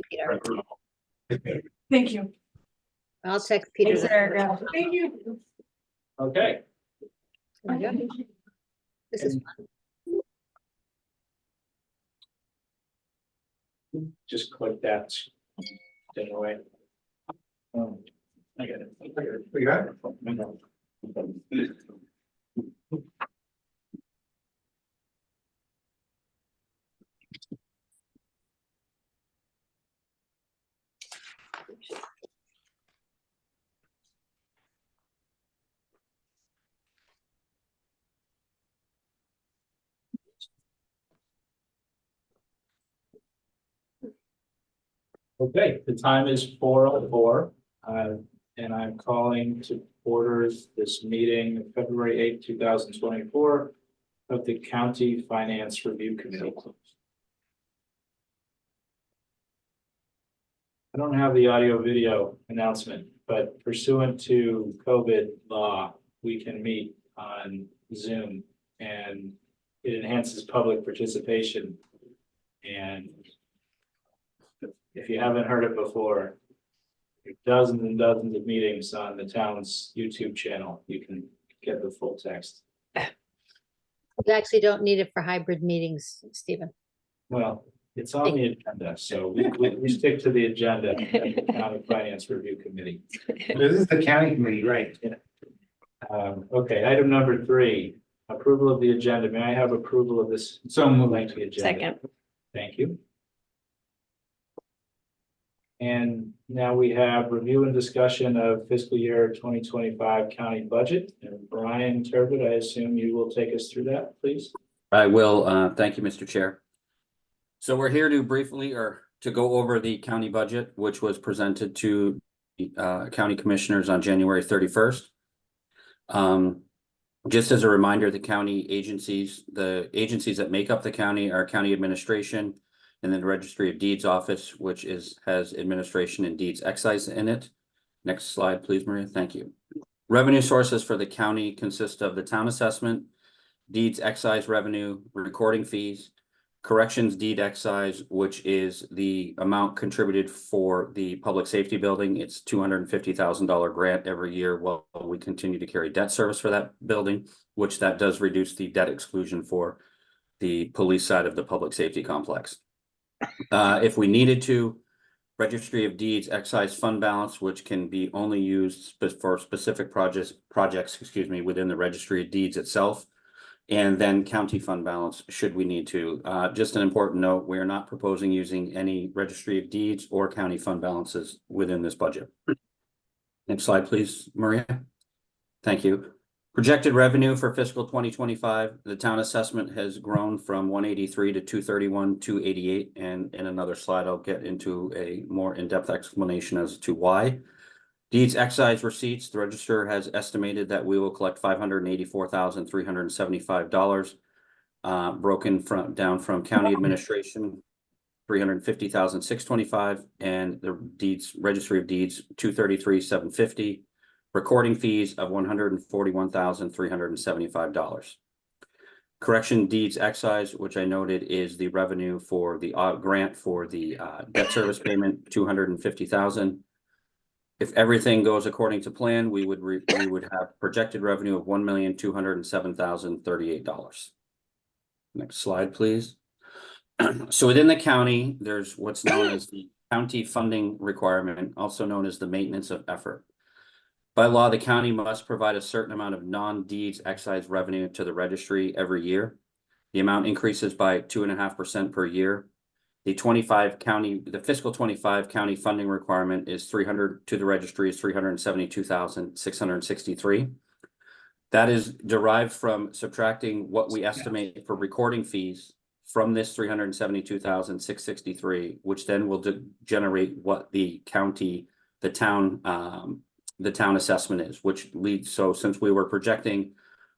Peter. Thank you. I'll text Peter. Thanks, Erica. Thank you. Okay, There we go. This is just click that. Anyway. I got it. You got it? Okay, the time is 4:04, and I'm calling to order this meeting of February 8th, 2024 of the County Finance Review Committee. I don't have the audio video announcement, but pursuant to COVID law, we can meet on Zoom and it enhances public participation. And if you haven't heard it before, there are dozens and dozens of meetings on the town's YouTube channel. You can get the full text. You actually don't need it for hybrid meetings, Stephen. Well, it's on the agenda, so we stick to the agenda of the County Finance Review Committee. This is the county committee, right? Okay, item number 3, approval of the agenda. May I have approval of this So moved. lengthy agenda? Second. Thank you. And now we have review and discussion of fiscal year 2025 county budget. And Brian Turbot, I assume you will take us through that, please. I will. Thank you, Mr. Chair. So we're here to briefly to go over the county budget, which was presented to the county commissioners on January 31st. Just as a reminder, the agencies that make up the county are county administration, and then the Registry of Deeds office, which has administration and deeds excise in it. Next slide, please, Maria. Thank you. Revenue sources for the county consist of the town assessment, deeds excise revenue, recording fees, corrections deed excise, which is the amount contributed for the public safety building. It's $250,000 grant every year while we continue to carry debt service for that building, which that does reduce the debt exclusion for the police side of the public safety complex. If we needed to, Registry of Deeds excise fund balance, which can be only used for specific projects, within the Registry of Deeds itself, and then county fund balance should we need to. Just an important note, we are not proposing using any Registry of Deeds or county fund balances within this budget. Next slide, please, Maria. Thank you. Projected revenue for fiscal 2025, the town assessment has grown from 183 to 231, 288, and in another slide, I'll get into a more in-depth explanation as to why. Deeds excise receipts, the register has estimated that we will collect $584,375, down from county administration, $350,625, and the Registry of Deeds, $233,750. Recording fees of $141,375. Correction deeds excise, which I noted is the revenue for the grant for the debt service payment, $250,000. If everything goes according to plan, we would have projected revenue of $1,207,038. Next slide, please. So within the county, there's what's known as the county funding requirement, also known as the maintenance of effort. By law, the county must provide a certain amount of non-deeds excise revenue to the registry every year. The amount increases by 2.5% per year. The fiscal 25 county funding requirement is to the registry is $372,663. That is derived from subtracting what we estimate for recording fees from this $372,663, which then will generate what the town assessment is, which leads. So since we were projecting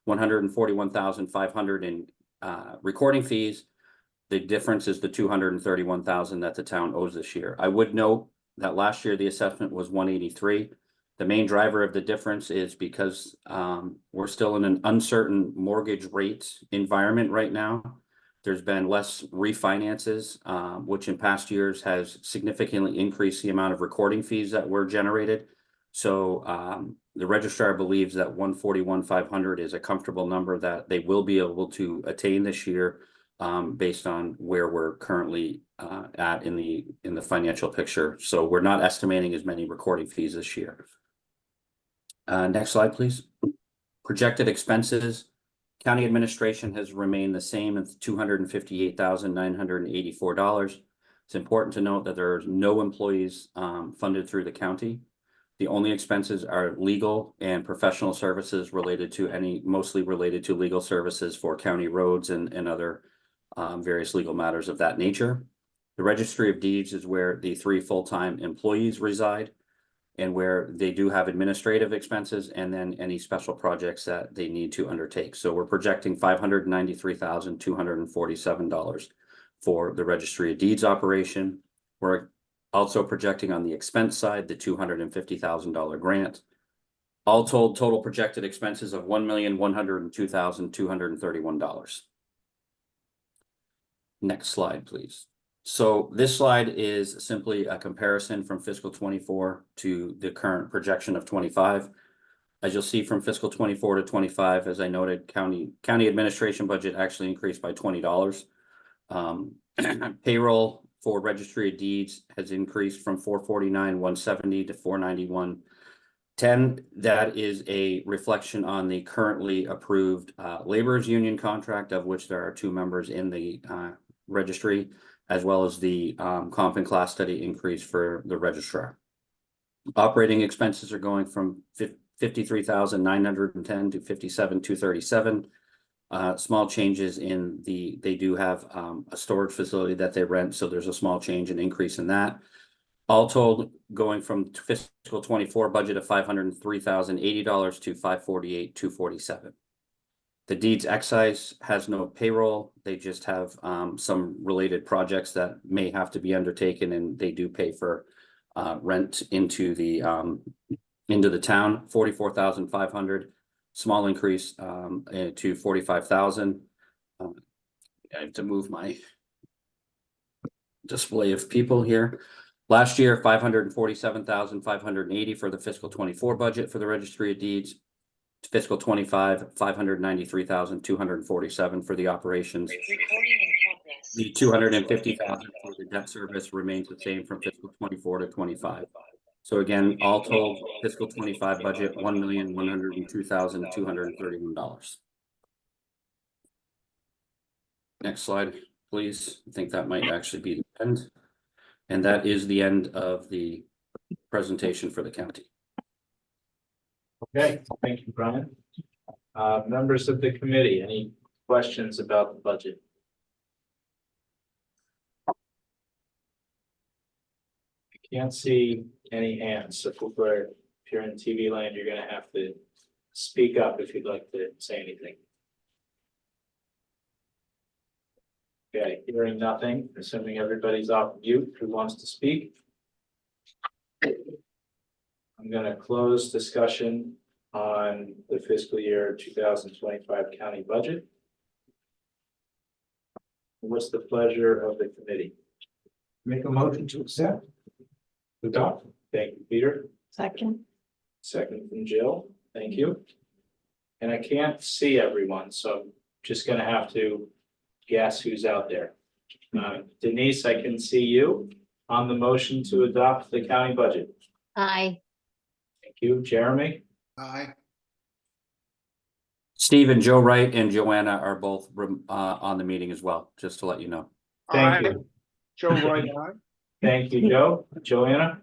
141,500 in recording fees, the difference is the 231,000 that the town owes this year. I would note that last year the assessment was 183. The main driver of the difference is because we're still in an uncertain mortgage rate environment right now. There's been less refinances, which in past years has significantly increased the amount of recording fees that were generated. So the registrar believes that 141,500 is a comfortable number that they will be able to attain this year, based on where we're currently at in the financial picture. So we're not estimating as many recording fees this year. Next slide, please. Projected expenses. County administration has remained the same at $258,984. It's important to note that there are no employees funded through the county. The only expenses are legal and professional services mostly related to legal services for county roads and other various legal matters of that nature. The Registry of Deeds is where the 3 full-time employees reside, and where they do have administrative expenses and then any special projects that they need to undertake. So we're projecting $593,247 for the Registry of Deeds operation. We're also projecting on the expense side, the $250,000 grant. All told, total projected expenses of $1,102,231. Next slide, please. So this slide is simply a comparison from fiscal 24 to the current projection of 25. As you'll see from fiscal 24 to 25, as I noted, county administration budget actually increased by $20. Payroll for Registry of Deeds has increased from $449,170 to $491,10. That is a reflection on the currently approved laborers union contract, of which there are 2 members in the registry, as well as the comp and class study increase for the registrar. Operating expenses are going from $53,910 to $57,237. Small changes in they do have a storage facility that they rent, so there's a small change and increase in that. All told, going from fiscal 24 budget of $503,080 to $548,247. The Deeds Excise has no payroll. They just have some related projects that may have to be undertaken, and they do pay for rent into the town. $44,500, small increase to $45,000. I have to move my display of people here. Last year, $547,580 for the fiscal 24 budget for the Registry of Deeds. Fiscal 25, $593,247 for the operations. The $250,000 for the debt service remains the same from fiscal 24 to 25. So again, all told, fiscal 25 budget, $1,102,231. Next slide, please. I think that might actually be the end. And that is the end of the presentation for the county. Okay, thank you, Brian. Members of the committee, any questions about the budget? I can't see any hands, so if you're in TV land, you're gonna have to speak up if you'd like to say anything. Okay, hearing nothing, assuming everybody's off mute, who wants to speak? I'm gonna close discussion on the fiscal year 2025 county budget. What's the pleasure of the committee? Make a motion to accept. Adopt. Thank you, Peter. Second. Second from Jill. Thank you. And I can't see everyone, so I'm just gonna have to guess who's out there. Denise, I can see you on the motion to adopt the county budget. Aye. Thank you. Jeremy? Aye. Steve and Joe Wright and Joanna are both on the meeting as well, just to let you know. Thank you. Joe Wright, aye. Thank you, Joe. Joanna?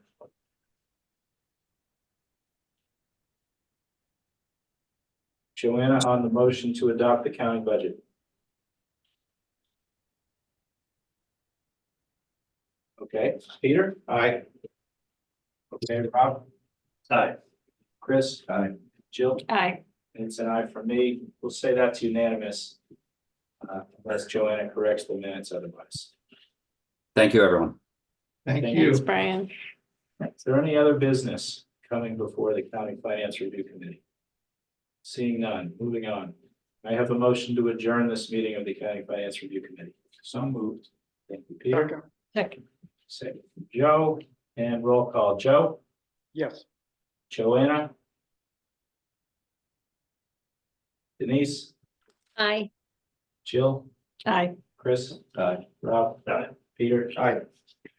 Joanna on the motion to adopt the county budget. Okay, Peter? Aye. Okay, Rob? Aye. Chris? Aye. Jill? Aye. It's an aye for me. We'll say that's unanimous. Unless Joanna corrects the minutes otherwise. Thank you, everyone. Thank Thank you. Thanks, Brian. Is there any other business coming before the County Finance Review Committee? Seeing none, moving on. I have a motion to adjourn this meeting of the County Finance Review Committee. So moved. Thank you, Peter. Second. Second. Second, Joe, and roll call. Joe, Yes. Joanna, Denise, Aye. Jill, Aye. Chris. Rob. Peter. Aye.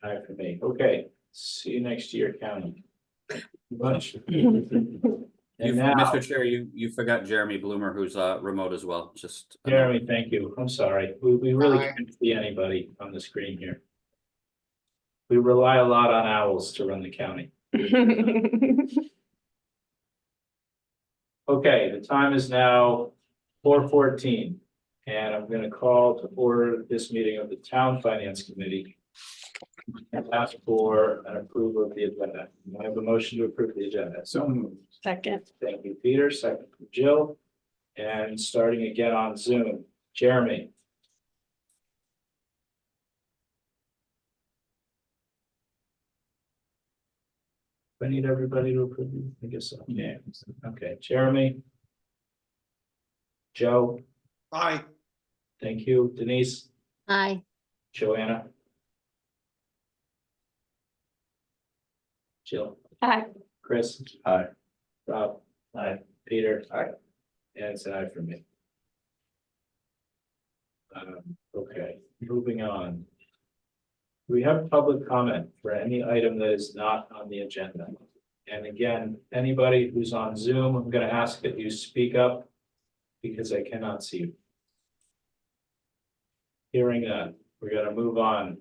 Aye for me. Okay, see you next year, County. Bunch. You, And now, Mr. Chair, you forgot Jeremy Bloomer, who's remote as well, just. Jeremy, thank you. I'm sorry. We really Aye. can't see anybody on the screen here. We rely a lot on owls to run the county. Okay, the time is now 4:14, and I'm gonna call to order this meeting of the Town Finance Committee. And ask for an approval of the agenda. I have a motion to approve the agenda. So moved. Second. Thank you, Peter. Second from Jill. And starting again on Zoom, Jeremy. I need everybody to approve. I guess so. Yeah. Okay, Jeremy. Joe, Aye. thank you. Denise, Aye. Joanna. Jill, Aye. Chris. Aye. Rob. Aye. Peter. Aye. And it's an aye for me. Okay, moving on. We have public comment for any item that is not on the agenda. And again, anybody who's on Zoom, I'm gonna ask that you speak up because I cannot see you. Hearing none, we're gonna move on.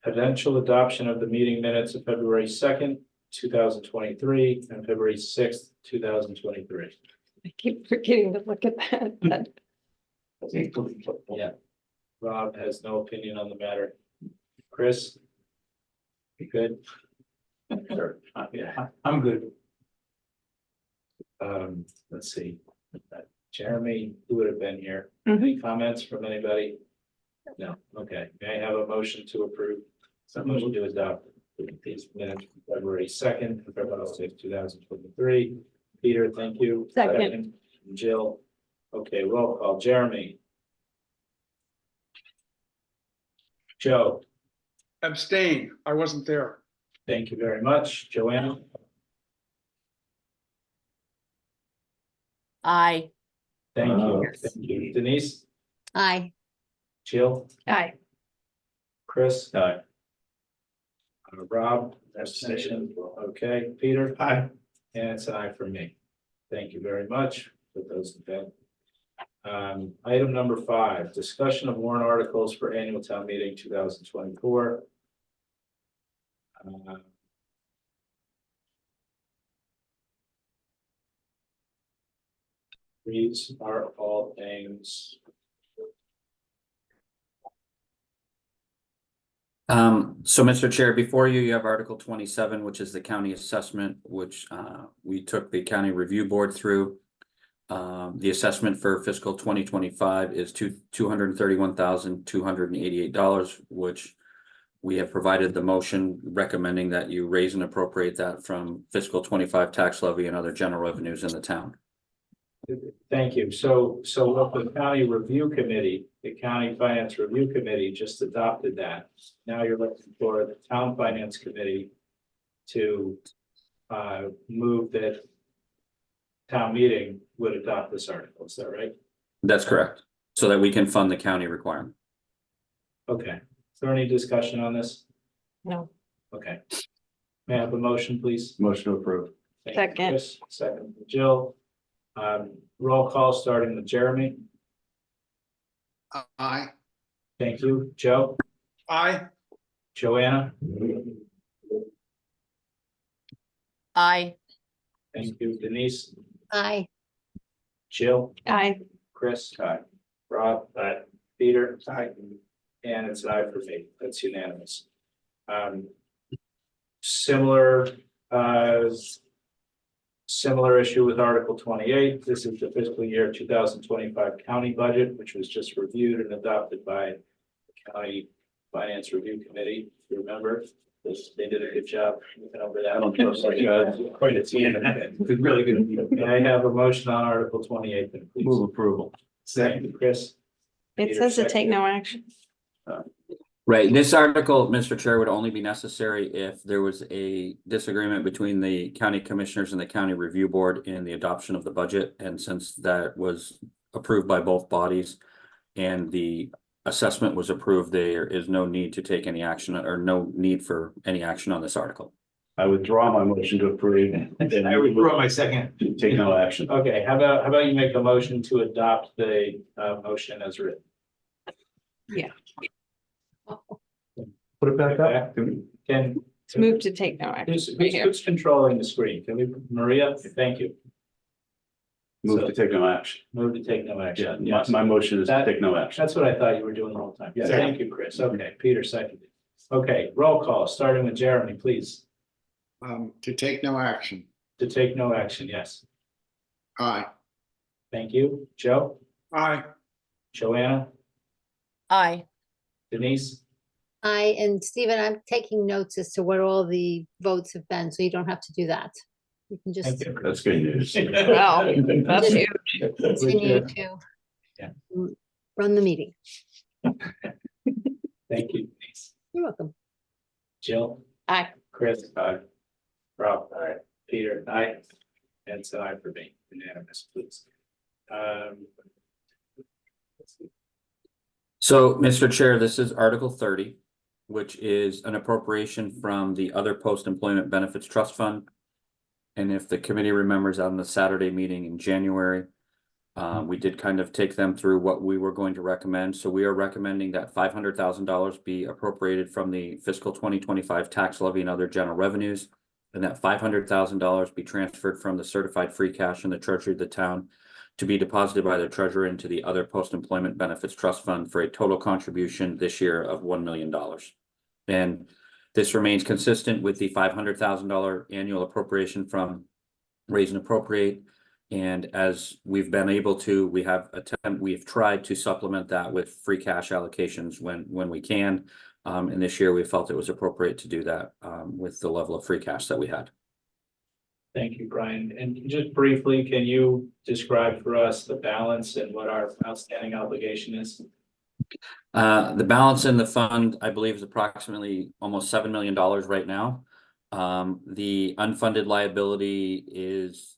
Potential adoption of the meeting minutes of February 2nd, 2023 and February 6th, 2023. I keep forgetting to look at that. Yeah. Rob has no opinion on the matter. Chris? You good? Sure. Yeah, I'm good. let's see. Jeremy, who would have been here? Any comments from anybody? No, okay. May I have a motion to approve? Some motion to adopt these minutes from February 2nd, February 6th, 2023. Peter, thank you. Second. Jill. Okay, roll call. Jeremy. Joe, Abstain. I wasn't there. thank you very much. Joanna, Aye. thank you. Yes. Thank you. Denise, Aye. Jill, Aye. Chris. Rob, abstention. Okay, Peter. Aye. And it's an aye for me. Thank you very much for those in bed. Item number 5, discussion of warrant articles for annual town meeting 2024. These are all things. So Mr. Chair, before you have Article 27, which is the county assessment, which we took the county review board through. The assessment for fiscal 2025 is $231,288, which we have provided the motion recommending that you raise and appropriate that from fiscal 25 tax levy and other general revenues in the town. Thank you. So what the county review committee, the county finance review committee just adopted that. Now you're looking for the town finance committee to move that town meeting would adopt this article. Is that right? That's correct. So that we can fund the county requirement. Okay. Is there any discussion on this? No. Okay. May I have a motion, please? Motion to approve. Thank you, Second. Chris. Second, from Jill. Roll call starting with Jeremy. Aye. Thank you. Joe, Aye. Joanna, Aye. thank you. Denise, Aye. Jill, Aye. Chris. Aye. Rob. Aye. Peter. Aye. And it's an aye for me. That's unanimous. Similar, similar issue with Article 28. This is the fiscal year 2025 county budget, which was just reviewed and adopted by the County Finance Review Committee. If you remember, They did a good job looking over that. I don't trust Like, quite a team. It's really good. May I have a motion on Article 28, then, please? Move approval. Second, Chris. It Peter, says to take second. no action. Right, this article, Mr. Chair, would only be necessary if there was a disagreement between the county commissioners and the county review board in the adoption of the budget. And since that was approved by both bodies and the assessment was approved, there is no need to take any action or no need for any action on this article. I withdraw my motion to approve. I withdraw my second. Take no action. Okay, how about you make a motion to adopt the motion as written? Put it back up. Can, It's moved to take no action. who's controlling the screen? Can we, Maria, thank you. Move to take no action. Move to take no Yeah, action. my, Yes. my motion is to That- take no action. That's what I thought you were doing the whole time. Yeah, Yeah. thank you, Chris. Okay, Peter seconded. Okay, roll call, starting with Jeremy, please. To take no action. To take no action, yes. Aye. Thank you. Joe, Aye. Joanna, Aye. Denise, And Stephen, I'm taking notes as to what all the votes have been, so you don't have to do that. You can just thank you. That's good news. Well, that's huge. continue to Yeah. run the meeting. Thank you, Denise. You're welcome. Jill, Aye. Chris, aye. Rob, aye. Peter, aye. And so aye for me, unanimous, please. Let's see. So, Mr. Chair, this is Article 30, which is an appropriation from the other post-employment benefits trust fund. And if the committee remembers on the Saturday meeting in January, we did kind of take them through what we were going to recommend. So we are recommending that $500,000 be appropriated from the fiscal 2025 tax levy and other general revenues. And that $500,000 be transferred from the certified free cash in the treasury of the town to be deposited by the treasurer into the other post-employment benefits trust fund for a total contribution this year of $1 million. And this remains consistent with the $500,000 annual appropriation from Raise and Appropriate. And as we've been able to, we've tried to supplement that with free cash allocations when we can. And this year we felt it was appropriate to do that with the level of free cash that we had. Thank you, Brian. And just briefly, can you describe for us the balance and what our outstanding obligation is? The balance in the fund, I believe, is approximately almost $7 million right now. The unfunded liability is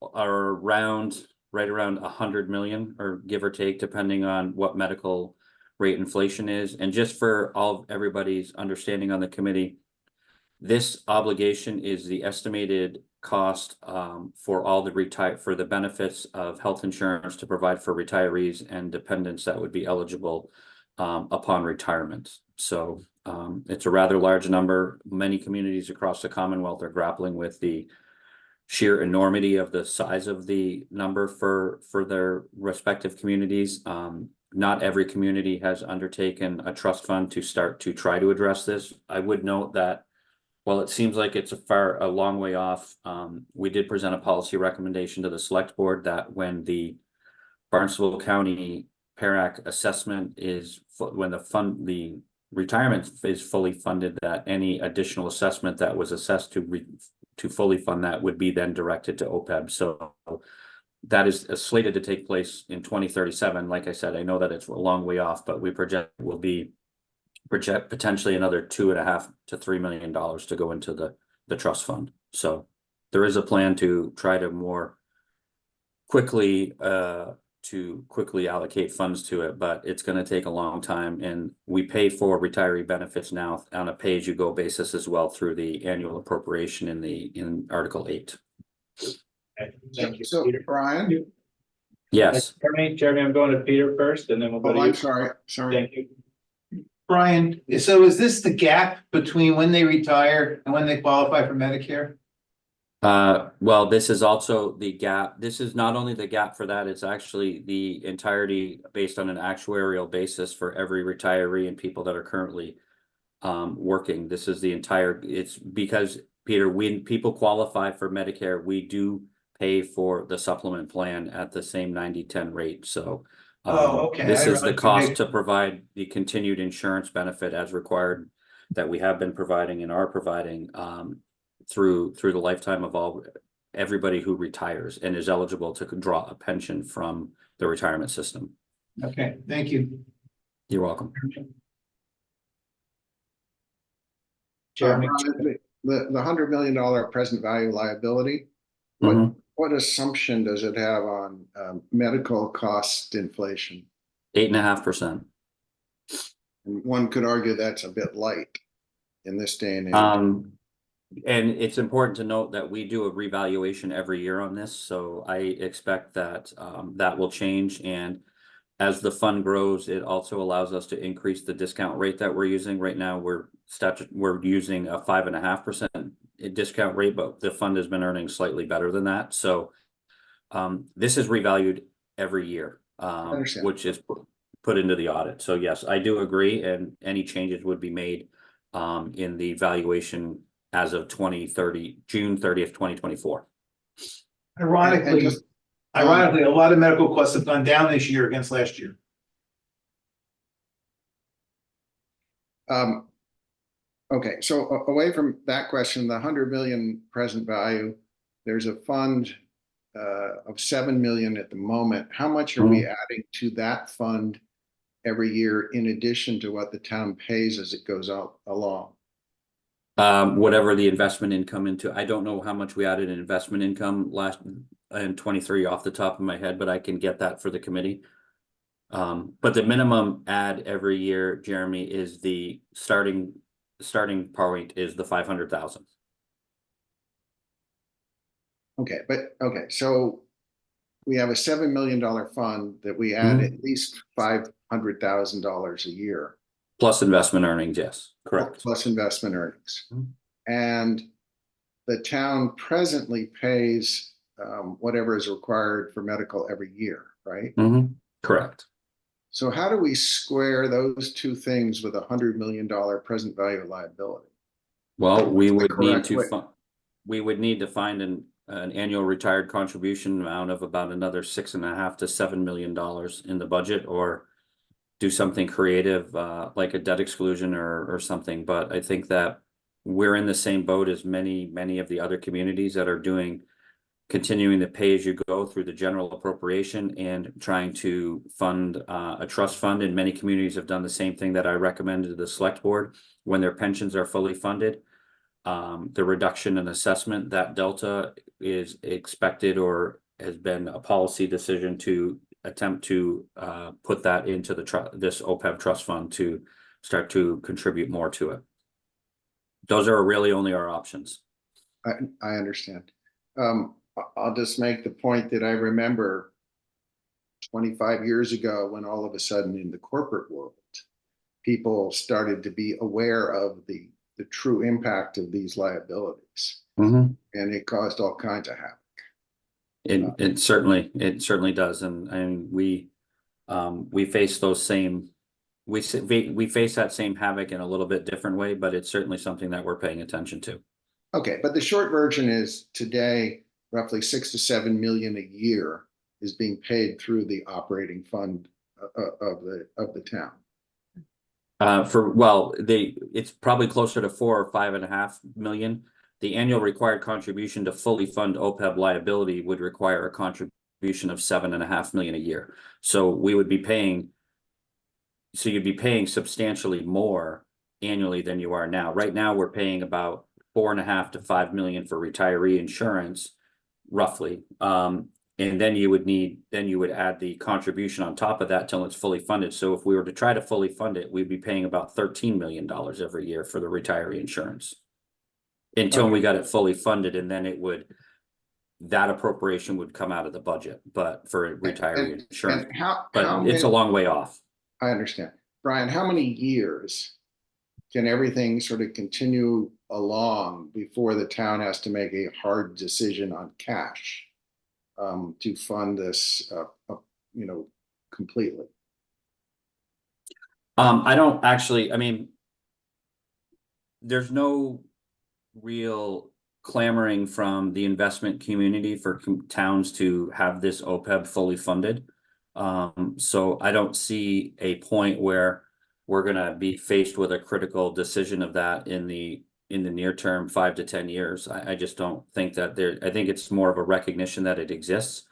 right around 100 million, or give or take, depending on what medical rate inflation is. And just for everybody's understanding on the committee, this obligation is the estimated cost for all for the benefits of health insurance to provide for retirees and dependents that would be eligible upon retirement. So it's a rather large number. Many communities across the Commonwealth are grappling with the sheer enormity of the size of the number for their respective communities. Not every community has undertaken a trust fund to start to try to address this. I would note that while it seems like it's a long way off, we did present a policy recommendation to the select board that when the Barnstable County PARAC assessment is, when the retirement is fully funded, that any additional assessment that was assessed to fully fund that would be then directed to OPEB. So that is slated to take place in 2037. Like I said, I know that it's a long way off, but we project potentially another $2.5 to $3 million to go into the trust fund. So there is a plan to try to more quickly allocate funds to it, but it's going to take a long time. And we pay for retiree benefits now on a pay-as-you-go basis as well through the annual appropriation in Article 8. Okay, thank you, So, Peter. Brian, Yes. Jeremy, I'm going to Peter first, and then we'll go to I'm you. sorry. Thank you. Brian, so is this the gap between when they retire and when they qualify for Medicare? Well, this is also the gap. This is not only the gap for that, it's actually the entirety based on an actuarial basis for every retiree and people that are currently working. This is the entire, it's because, Peter, when people qualify for Medicare, we do pay for the supplement plan at the same 90/10 rate. So Oh, okay. this I is the realize cost you to provide the continued insurance benefit as required that we have been providing and are providing through the lifetime of everybody who retires and is eligible to draw a pension from the retirement system. Okay, thank you. You're welcome. Jeremy, The $100 million present value liability, Mhm. what assumption does it have on medical cost inflation? 8.5%. And one could argue that's a bit light in this day and age. And it's important to note that we do a revaluation every year on this, so I expect that that will change. And as the fund grows, it also allows us to increase the discount rate that we're using. Right now, we're using a 5.5% discount rate, but the fund has been earning slightly better than that. So this is revalued every year, understand. which is put into the audit. So yes, I do agree, and any changes would be made in the valuation as of June 30th, 2024. Ironically, just- a lot of medical costs have gone down this year against last year. Okay, so away from that question, the 100 million present value, there's a fund of 7 million at the moment. How much are we adding to that fund every year in addition to what the town pays as it goes out along? Whatever the investment income into, I don't know how much we added in investment income last in 23 off the top of my head, but I can get that for the committee. But the minimum add every year, Jeremy, is the starting point is the 500,000. Okay, so we have a $7 million fund that we add at least $500,000 a year. Plus investment earnings, yes, correct. Plus investment earnings. And the town presently pays whatever is required for medical every year, right? Correct. So how do we square those two things with $100 million present value liability? Well, we What's the would need correct to way? we would need to find an annual retired contribution amount of about another $6.5 to $7 million in the budget, or do something creative like a debt exclusion or something. But I think that we're in the same boat as many of the other communities that are continuing to pay as you go through the general appropriation and trying to fund a trust fund. And many communities have done the same thing that I recommended to the select board when their pensions are fully funded. The reduction in assessment, that delta is expected or has been a policy decision to attempt to put that into this OPEB trust fund to start to contribute more to it. Those are really only our options. I understand. I'll just make the point that I remember 25 years ago when all of a sudden in the corporate world, people started to be aware of the true impact of these liabilities. And it caused all kinds of havoc. It certainly does. And we face those same, we face that same havoc in a little bit different way, but it's certainly something that we're paying attention to. Okay, but the short version is today, roughly 6 to 7 million a year is being paid through the operating fund of the town. It's probably closer to 4 or 5.5 million. The annual required contribution to fully fund OPEB liability would require a contribution of 7.5 million a year. So we would be paying. So you'd be paying substantially more annually than you are now. Right now, we're paying about 4.5 to 5 million for retiree insurance, roughly. And then you would add the contribution on top of that till it's fully funded. So if we were to try to fully fund it, we'd be paying about $13 million every year for the retiree insurance until we got it fully funded. And then that appropriation would come out of the budget, but for retiree insurance, but it's a long way off. I understand. Brian, how many years can everything sort of continue along before the town has to make a hard decision on cash to fund this, completely? I don't actually, I mean, there's no real clamoring from the investment community for towns to have this OPEB fully funded. So I don't see a point where we're gonna be faced with a critical decision of that in the near term, 5 to 10 years. I just don't think that I think it's more of a recognition that it exists.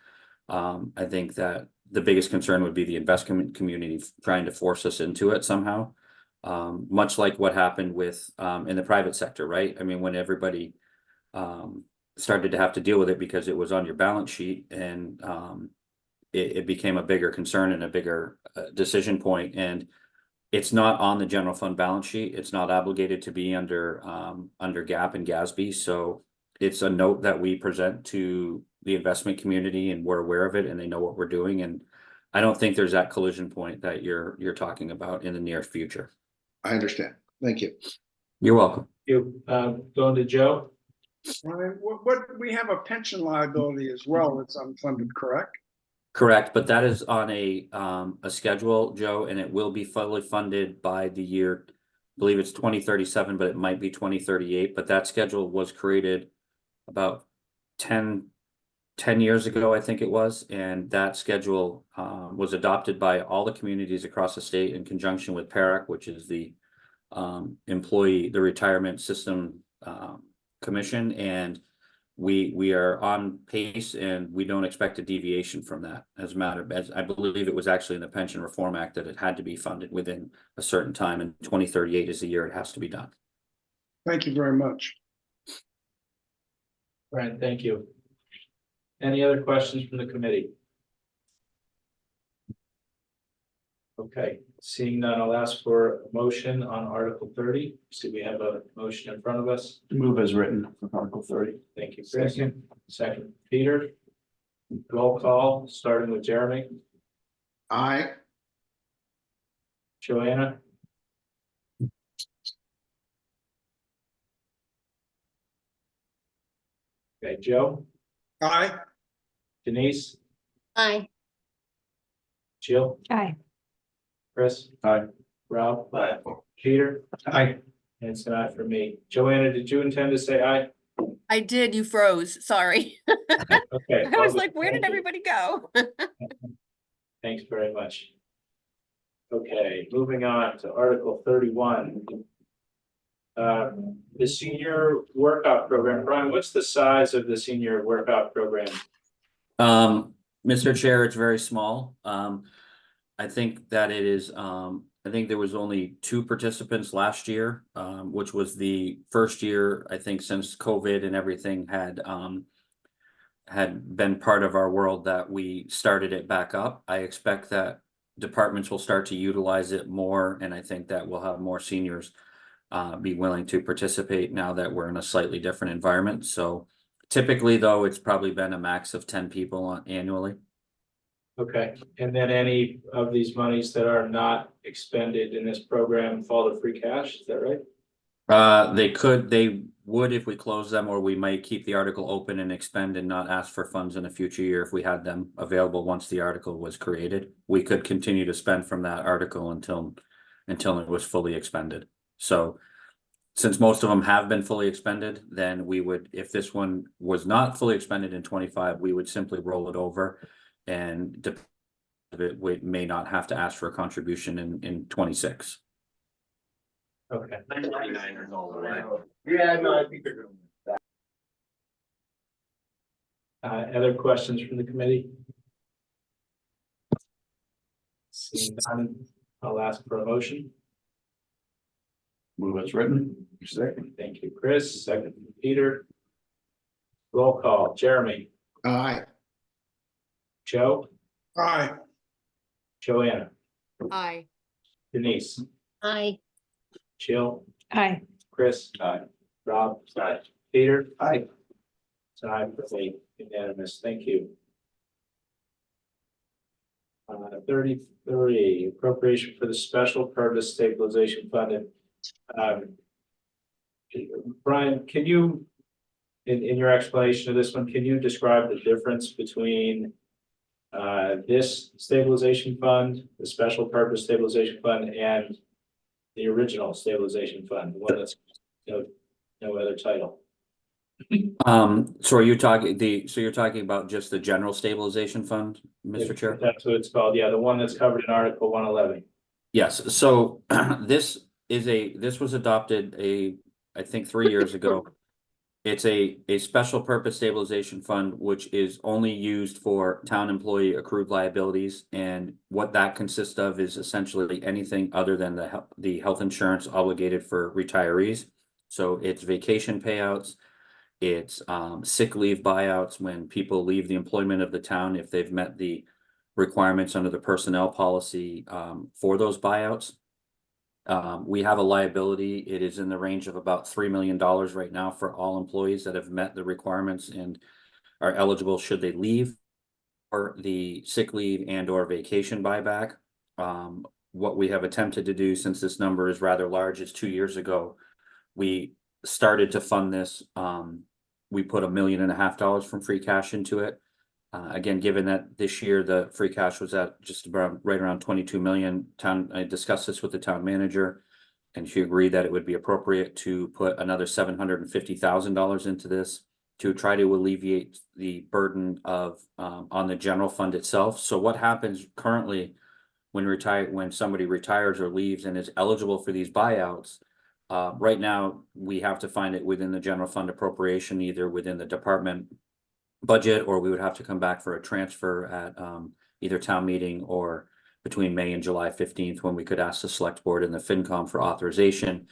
I think that the biggest concern would be the investment community trying to force us into it somehow. Much like what happened with, in the private sector, right? I mean, when everybody, started to have to deal with it because it was on your balance sheet and, it became a bigger concern and a bigger decision point. And it's not on the general fund balance sheet. It's not obligated to be under GAAP and GASB. So it's a note that we present to the investment community, and we're aware of it and they know what we're doing. And I don't think there's that collision point that you're talking about in the near future. I understand. Thank you. You're welcome. You, going to Joe? We have a pension liability as well that's unfunded, correct? Correct, but that is on a schedule, Joe, and it will be fully funded by the year, I believe it's 2037, but it might be 2038. But that schedule was created about 10 years ago, I think it was, and that schedule was adopted by all the communities across the state in conjunction with PERAC, which is the the retirement system commission, and we are on pace and we don't expect a deviation from that. As a matter of, I believe it was actually in the Pension Reform Act that it had to be funded within a certain time, and 2038 is the year it has to be done. Thank you very much. Brian, thank you. Any other questions from the committee? Okay, seeing none, I'll ask for a motion on Article 30. So we have a motion in front of us. Move as written for Article 30. Thank you, Chris. Second, Peter. Roll call, starting with Jeremy. Aye. Joanna. Okay, Joe. Aye. Denise. Aye. Jill. Aye. Chris. Aye. Rob. Aye. Peter. Aye. And it's an aye for me. Joanna, did you intend to say aye? I did, you froze, sorry. Okay. I was like, where did Thank you. everybody go? Thanks very much. Okay, moving on to Article 31. The senior workout program. Brian, what's the size of the senior workout program? Mr. Chair, it's very small. I think that it is, I think there was only 2 participants last year, which was the first year, I think, since COVID and everything had been part of our world that we started it back up. I expect that departments will start to utilize it more, and I think that we'll have more seniors be willing to participate now that we're in a slightly different environment. So typically, though, it's probably been a max of 10 people annually. Okay, and then any of these monies that are not expended in this program fall to free cash, is that right? They would if we close them, or we might keep the article open and expend and not ask for funds in a future year if we had them available once the article was created. We could continue to spend from that article until it was fully expended. So since most of them have been fully expended, then we would, if this one was not fully expended in 25, we would simply roll it over, and we may not have to ask for a contribution in 26. Okay. Yeah, no, I think they're good. Other questions from the committee? Seeing none, I'll ask for a motion. Move as written. Second. Thank you, Chris. Second, Peter. Roll call, Jeremy, Aye. Joe, Aye. Joanna, Aye. Denise, Aye. Jill, Aye. Chris. Aye. Rob. Aye. Peter. Aye. It's an aye for me, unanimous. Thank you. 33, appropriation for the special purpose stabilization fund. Brian, can you, in your explanation of this one, can you describe the difference between this stabilization fund, the special purpose stabilization fund, and the original stabilization fund, the one that's no other title? So are you talking so you're talking about just the general stabilization fund, Mr. Chair? That's what it's called. Yeah, the one that's covered in Article 111. Yes, so this this was adopted I think 3 years ago. It's a special purpose stabilization fund, which is only used for town employee accrued liabilities. And what that consists of is essentially anything other than the health insurance obligated for retirees. So it's vacation payouts, it's sick leave buyouts when people leave the employment of the town if they've met the requirements under the personnel policy for those buyouts. We have a liability. It is in the range of about $3 million right now for all employees that have met the requirements and are eligible should they leave or the sick leave and or vacation buyback. What we have attempted to do, since this number is rather large, is 2 years ago, we started to fund this. We put $1.5 million from free cash into it. Again, given that this year the free cash was at just about right around 22 million, I discussed this with the town manager, and she agreed that it would be appropriate to put another $750,000 into this to try to alleviate the burden of on the general fund itself. So what happens currently when somebody retires or leaves and is eligible for these buyouts? Right now, we have to find it within the general fund appropriation, either within the department budget, or we would have to come back for a transfer at either town meeting or between May and July 15th, when we could ask the select board and the FinCom for authorization.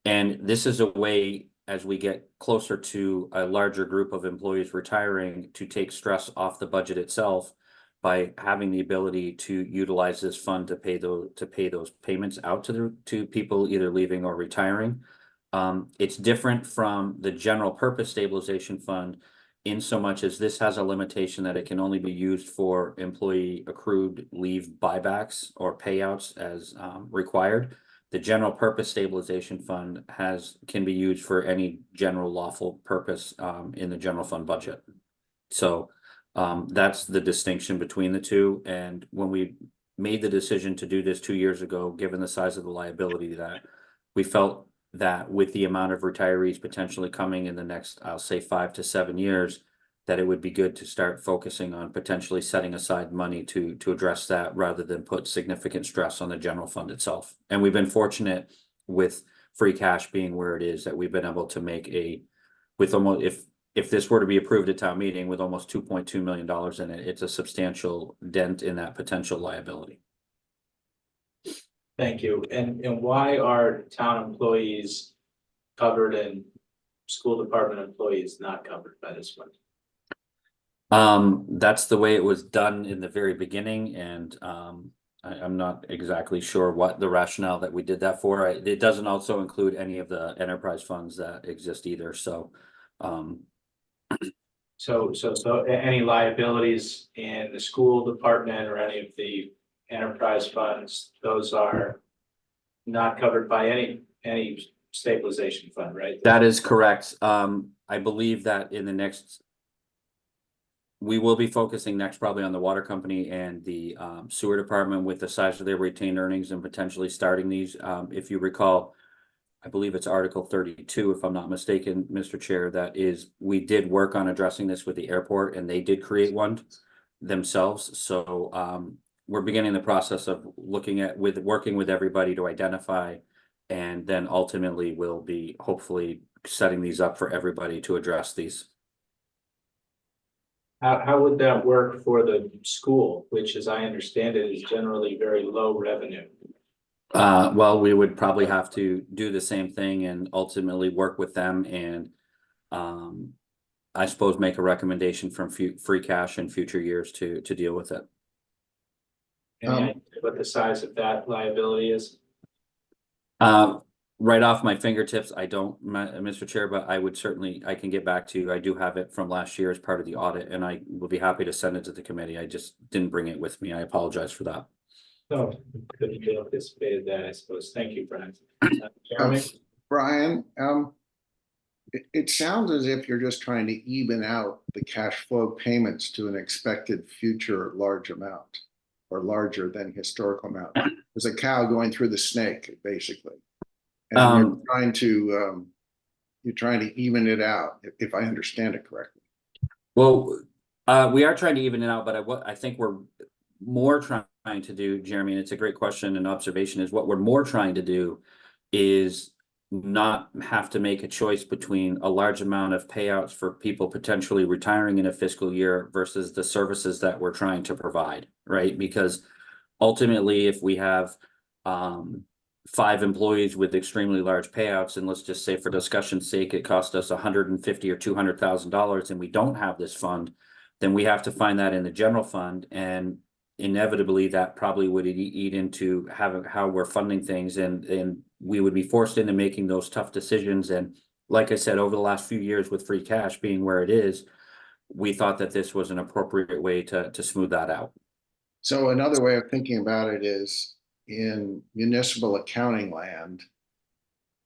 And this is a way, as we get closer to a larger group of employees retiring, to take stress off the budget itself by having the ability to utilize this fund to pay those payments out to people either leaving or retiring. It's different from the general purpose stabilization fund, in so much as this has a limitation that it can only be used for employee accrued leave buybacks or payouts as required. The general purpose stabilization fund can be used for any general lawful purpose in the general fund budget. So that's the distinction between the two. And when we made the decision to do this 2 years ago, given the size of the liability, that we felt that with the amount of retirees potentially coming in the next, I'll say 5 to 7 years, that it would be good to start focusing on potentially setting aside money to address that, rather than put significant stress on the general fund itself. And we've been fortunate with free cash being where it is, that we've been able to make if this were to be approved at town meeting with almost $2.2 million in it, it's a substantial dent in that potential liability. Thank you. And why are town employees covered and school department employees not covered by this one? That's the way it was done in the very beginning, and I'm not exactly sure what the rationale that we did that for. It doesn't also include any of the enterprise funds that exist either, so. So any liabilities in the school department or any of the enterprise funds, those are not covered by any stabilization fund, right? That is correct. I believe that we will be focusing next probably on the water company and the sewer department with the size of their retained earnings and potentially starting these. If you recall, I believe it's Article 32, if I'm not mistaken, Mr. Chair, we did work on addressing this with the airport, and they did create one themselves. So we're beginning the process of working with everybody to identify, and then ultimately we'll be hopefully setting these up for everybody to address these. How would that work for the school, which, as I understand it, is generally very low revenue? Well, we would probably have to do the same thing and ultimately work with them, and I suppose make a recommendation from free cash in future years to deal with it. Any idea what the size of that liability is? Right off my fingertips, I don't, Mr. Chair, but I can get back to you. I do have it from last year as part of the audit, and I will be happy to send it to the committee. I just didn't bring it with me. I apologize for that. No, couldn't have anticipated that, I suppose. Thank you, Brian. Jeremy? Brian, it sounds as if you're just trying to even out the cash flow payments to an expected future large amount, or larger than historical amount. There's a cow going through the snake, basically. And you're trying to even it out, if I understand it correctly. Well, we are trying to even it out, but I think we're more trying trying to do, Jeremy, and it's a great question and observation, is what we're more trying to do is not have to make a choice between a large amount of payouts for people potentially retiring in a fiscal year versus the services that we're trying to provide, right? Because ultimately, if we have 5 employees with extremely large payouts, and let's just say for discussion's sake, it cost us $150,000 or $200,000, and we don't have this fund, then we have to find that in the general fund, and inevitably that probably would eat into how we're funding things, and we would be forced into making those tough decisions. And like I said, over the last few years with free cash being where it is, we thought that this was an appropriate way to smooth that out. So another way of thinking about it is in municipal accounting land,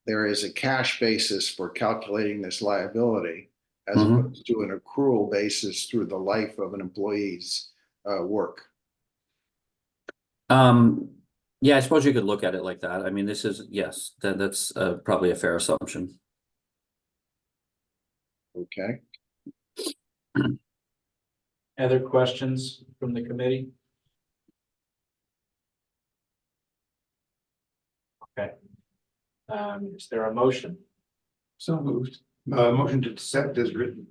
there is a cash basis for calculating this liability as Mhm. opposed to an accrual basis through the life of an employee's work. Yeah, I suppose you could look at it like that. I mean, this is, yes, that's probably a fair assumption. Okay. Other questions from the committee? Okay. Is there a motion? So moved. Motion to accept as written.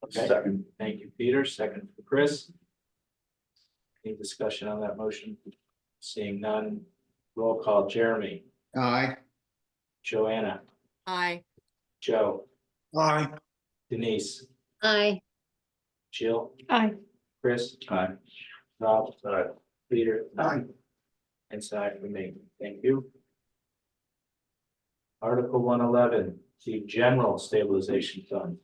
Okay. Second. Thank you, Peter. Second for Chris. Any discussion on that motion? Seeing none. Roll call. Jeremy, Aye. Joanna, Aye. Joe, Aye. Denise, Aye. Jill, Aye. Chris. Aye. Rob. Aye. Peter. Aye. And so for me. Thank you. Article 111, the general stabilization fund.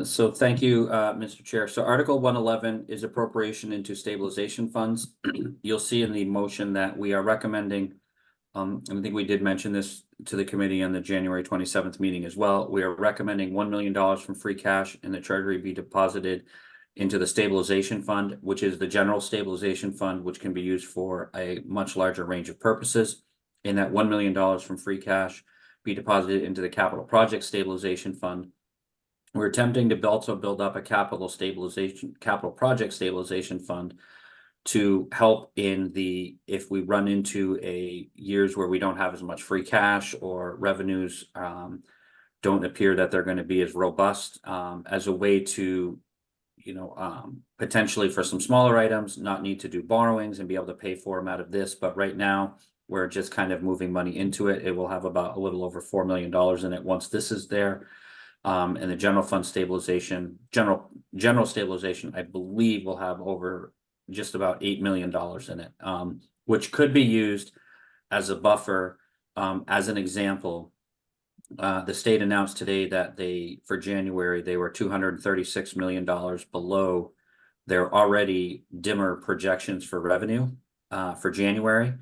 So thank you, Mr. Chair. So Article 111 is appropriation into stabilization funds. You'll see in the motion that we are recommending, and I think we did mention this to the committee on the January 27th meeting as well. We are recommending $1 million from free cash in the treasury be deposited into the stabilization fund, which is the general stabilization fund, which can be used for a much larger range of purposes. And that $1 million from free cash be deposited into the capital project stabilization fund. We're attempting to also build up a capital project stabilization fund to help in if we run into years where we don't have as much free cash or revenues don't appear that they're going to be as robust, as a way to, potentially for some smaller items, not need to do borrowings and be able to pay for them out of this. But right now, we're just kind of moving money into it. It will have about a little over $4 million in it once this is there. And the general fund stabilization, general stabilization, I believe will have over just about $8 million in it, which could be used as a buffer. As an example, the state announced today that for January, they were $236 million below their already dimmer projections for revenue for January.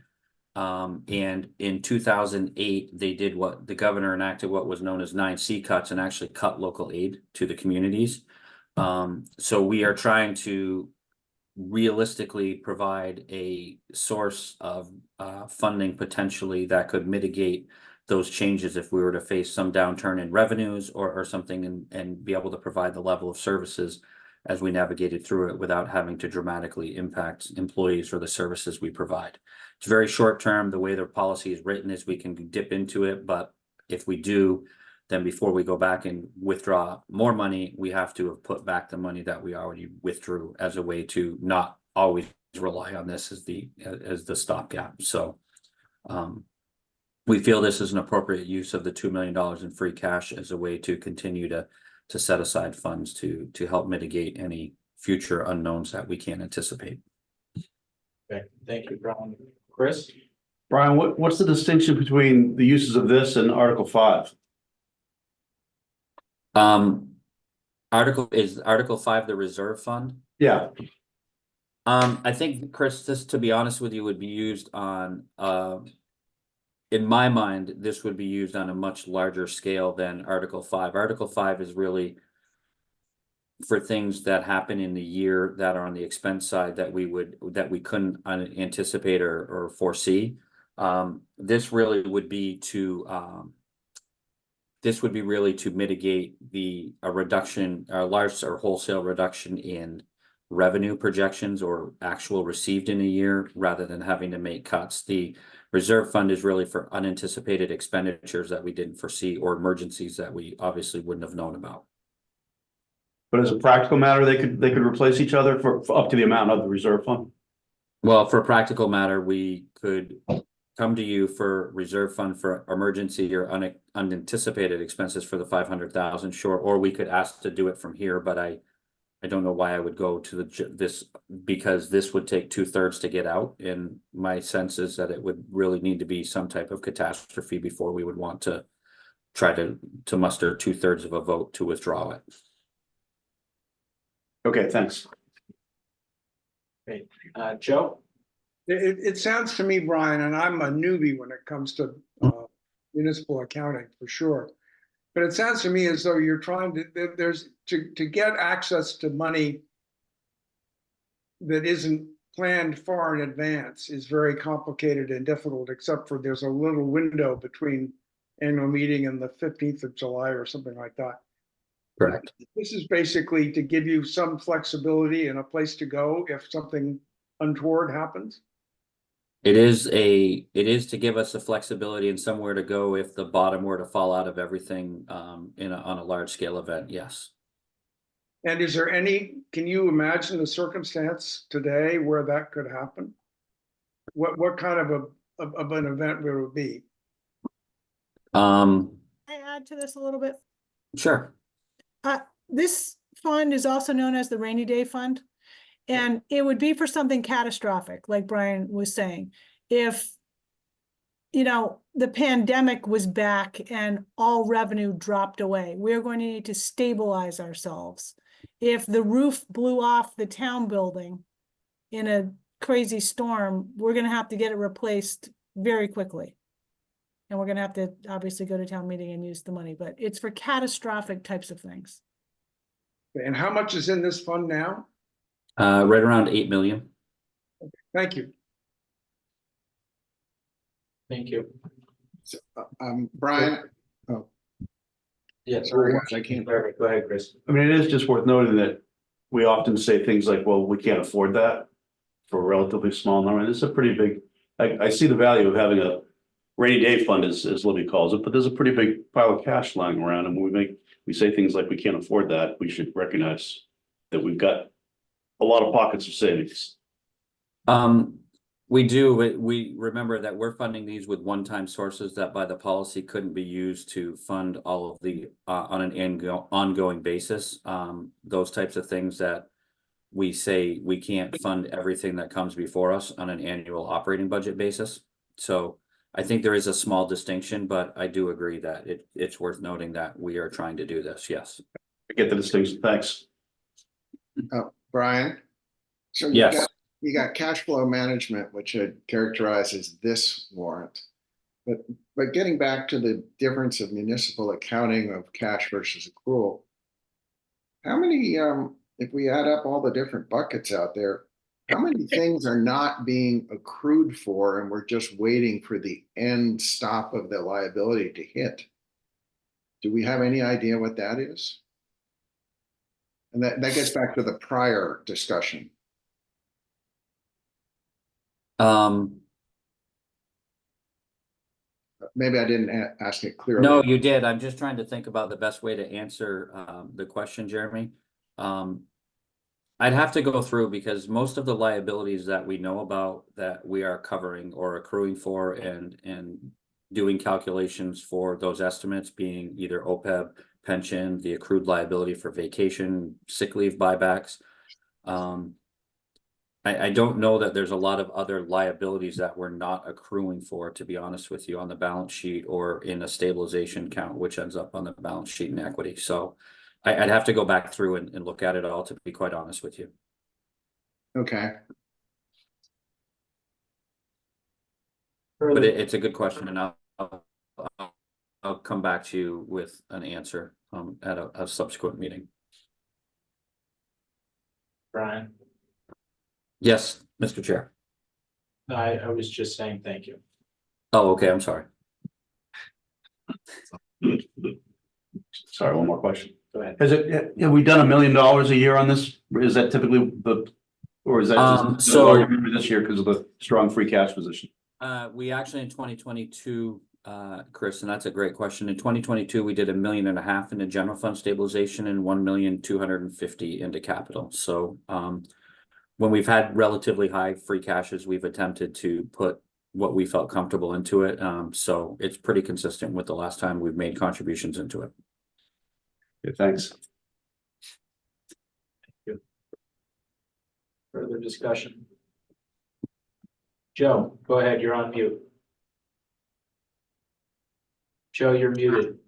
And in 2008, they did what the governor enacted, what was known as 9C cuts, and actually cut local aid to the communities. So we are trying to realistically provide a source of funding potentially that could mitigate those changes if we were to face some downturn in revenues or something, and be able to provide the level of services as we navigated through it without having to dramatically impact employees or the services we provide. It's very short term. The way the policy is written is we can dip into it, but if we do, then before we go back and withdraw more money, we have to have put back the money that we already withdrew as a way to not always rely on this as the stopgap. So we feel this is an appropriate use of the $2 million in free cash as a way to continue to set aside funds to help mitigate any future unknowns that we can't anticipate. Okay, thank you, Brian. Chris? Brian, what's the distinction between the uses of this and Article 5? Article 5 the reserve fund? Yeah, I think, Chris, this, to be honest with you, would be used on, in my mind, this would be used on a much larger scale than Article 5. Article 5 is really for things that happen in the year that are on the expense side that we couldn't anticipate or foresee. This really would be to mitigate a large or wholesale reduction in revenue projections or actual received in a year rather than having to make cuts. The reserve fund is really for unanticipated expenditures that we didn't foresee or emergencies that we obviously wouldn't have known about. But as a practical matter, they could replace each other for up to the amount of the reserve fund. Well, for a practical matter, we could come to you for reserve fund for emergency or unanticipated expenses for the 500,000, sure, or we could ask to do it from here, but I don't know why I would go to this, because this would take 2/3 to get out, and my sense is that it would really need to be some type of catastrophe before we would want to try to muster 2/3 of a vote to withdraw it. Okay, thanks. Joe? It sounds to me, Brian, and I'm a newbie when it comes to municipal accounting for sure. But it sounds to me as though you're trying to get access to money that isn't planned far in advance is very complicated and difficult, except for there's a little window between annual meeting and the 15th of July or something like that. Correct. This is basically to give you some flexibility and a place to go if something untoward happens. It is to give us the flexibility and somewhere to go if the bottom were to fall out of everything on a large scale event, yes. And is there can you imagine a circumstance today where that could happen? What kind of an event would it be? I add to this a little bit. Sure. This fund is also known as the rainy day fund. And it would be for something catastrophic, like Brian was saying. If, the pandemic was back and all revenue dropped away, we're going to need to stabilize ourselves. If the roof blew off the town building in a crazy storm, we're going to have to get it replaced very quickly. And we're going to have to obviously go to town meeting and use the money, but it's for catastrophic types of things. And how much is in this fund now? Right around 8 million. Thank you. Thank you. So, Brian, Yeah, sorry, I can't. Go ahead, Chris. I mean, it is just worth noting that we often say things like, well, we can't afford that for a relatively small number. And it's a pretty big, I see the value of having a rainy day fund, as Libby calls it, but there's a pretty big pile of cash lying around. And when we say things like we can't afford that, we should recognize that we've got a lot of pockets of savings. We do. We remember that we're funding these with one-time sources that by the policy couldn't be used to fund all of the on an ongoing basis. Those types of things that we say we can't fund everything that comes before us on an annual operating budget basis. So I think there is a small distinction, but I do agree that it's worth noting that we are trying to do this. Yes. I get the distinction. Thanks. Brian? So Yes. You got cash flow management, which I'd characterize as this warrant. But getting back to the difference of municipal accounting of cash versus accrual, how many, if we add up all the different buckets out there, how many things are not being accrued for and we're just waiting for the end stop of the liability to hit? Do we have any idea what that is? And that gets back to the prior discussion. Maybe I didn't ask it clearly. No, you did. I'm just trying to think about the best way to answer the question, Jeremy. I'd have to go through because most of the liabilities that we know about that we are covering or accruing for and doing calculations for those estimates being either OPEB, pension, the accrued liability for vacation, sick leave buybacks. I don't know that there's a lot of other liabilities that we're not accruing for, to be honest with you, on the balance sheet or in a stabilization account, which ends up on the balance sheet in equity. So I'd have to go back through and look at it all, to be quite honest with you. Okay. But it's a good question, and I'll come back to you with an answer at a subsequent meeting. Brian? Yes, Mr. Chair. I was just saying thank you. Oh, okay, I'm sorry. Sorry, one more question. Go ahead. Has it, have we done $1 million a year on this? Is that typically or is that just So- a larger number this year because of the strong free cash position? We actually in 2022, Chris, and that's a great question. In 2022, we did $1.5 million into general fund stabilization and 1,250,000 into capital. So, when we've had relatively high free cashes, we've attempted to put what we felt comfortable into it. So it's pretty consistent with the last time we've made contributions into it. Okay, thanks. Further discussion? Joe, go ahead, you're on mute. Joe, you're muted.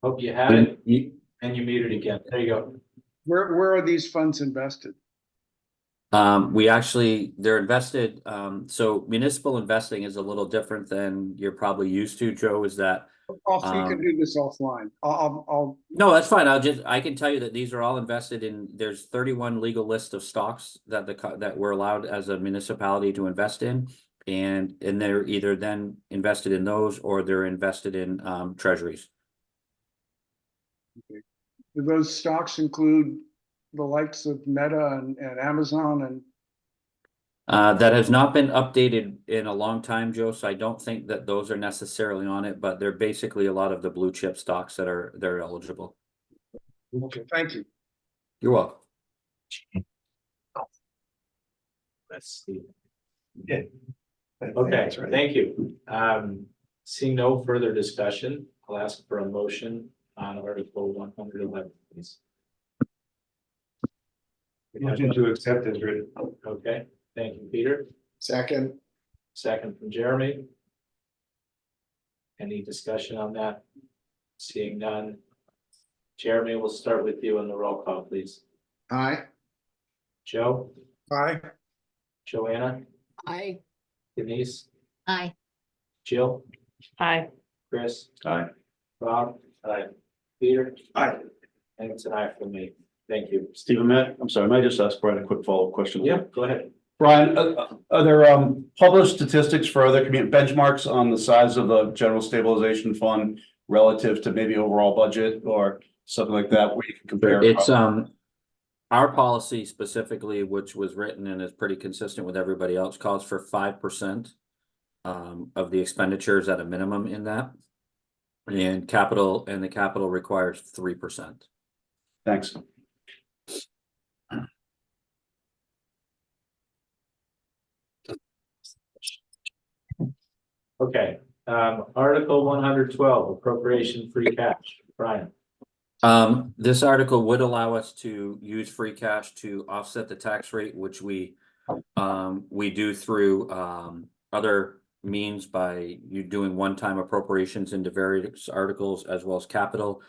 Hope you have it, and you muted again. There you go. Where are these funds invested? We actually, they're invested, so municipal investing is a little different than you're probably used to, Joe, is that. You can do this offline. I'll, No, that's fine. I can tell you that these are all invested in, there's 31 legal lists of stocks that that we're allowed as a municipality to invest in. And they're either then invested in those or they're invested in treasuries. do those stocks include the likes of Meta and Amazon and? That has not been updated in a long time, Joe, so I don't think that those are necessarily on it, but they're basically a lot of the blue chip stocks that they're eligible. Okay, thank you. You're welcome. Let's see. Yeah. Okay, thank you. Seeing no further discussion, I'll ask for a motion on Article 111, please. Motion to accept as written. Okay, thank you, Peter. Second, Second from Jeremy. Any discussion on that? Seeing none. Jeremy, we'll start with you on the roll call, please. aye. Joe, Aye. Joanna, Aye. Denise, Aye. Jill, Aye. Chris, Aye. Rob, aye. Peter, Aye. and it's an aye from me. Thank you. Stephen, I'm sorry, may I just ask Brian a quick follow-up question? Yep, go ahead. Brian, are there published statistics for other community benchmarks on the size of the general stabilization fund relative to maybe overall budget or something like that where you can compare? It's our policy specifically, which was written and is pretty consistent with everybody else, calls for 5% of the expenditures at a minimum in that. And the capital requires 3%. Thanks. Okay, Article 112, appropriation free cash. Brian, This article would allow us to use free cash to offset the tax rate, which we do through other means by you doing one-time appropriations into various articles as well as capital.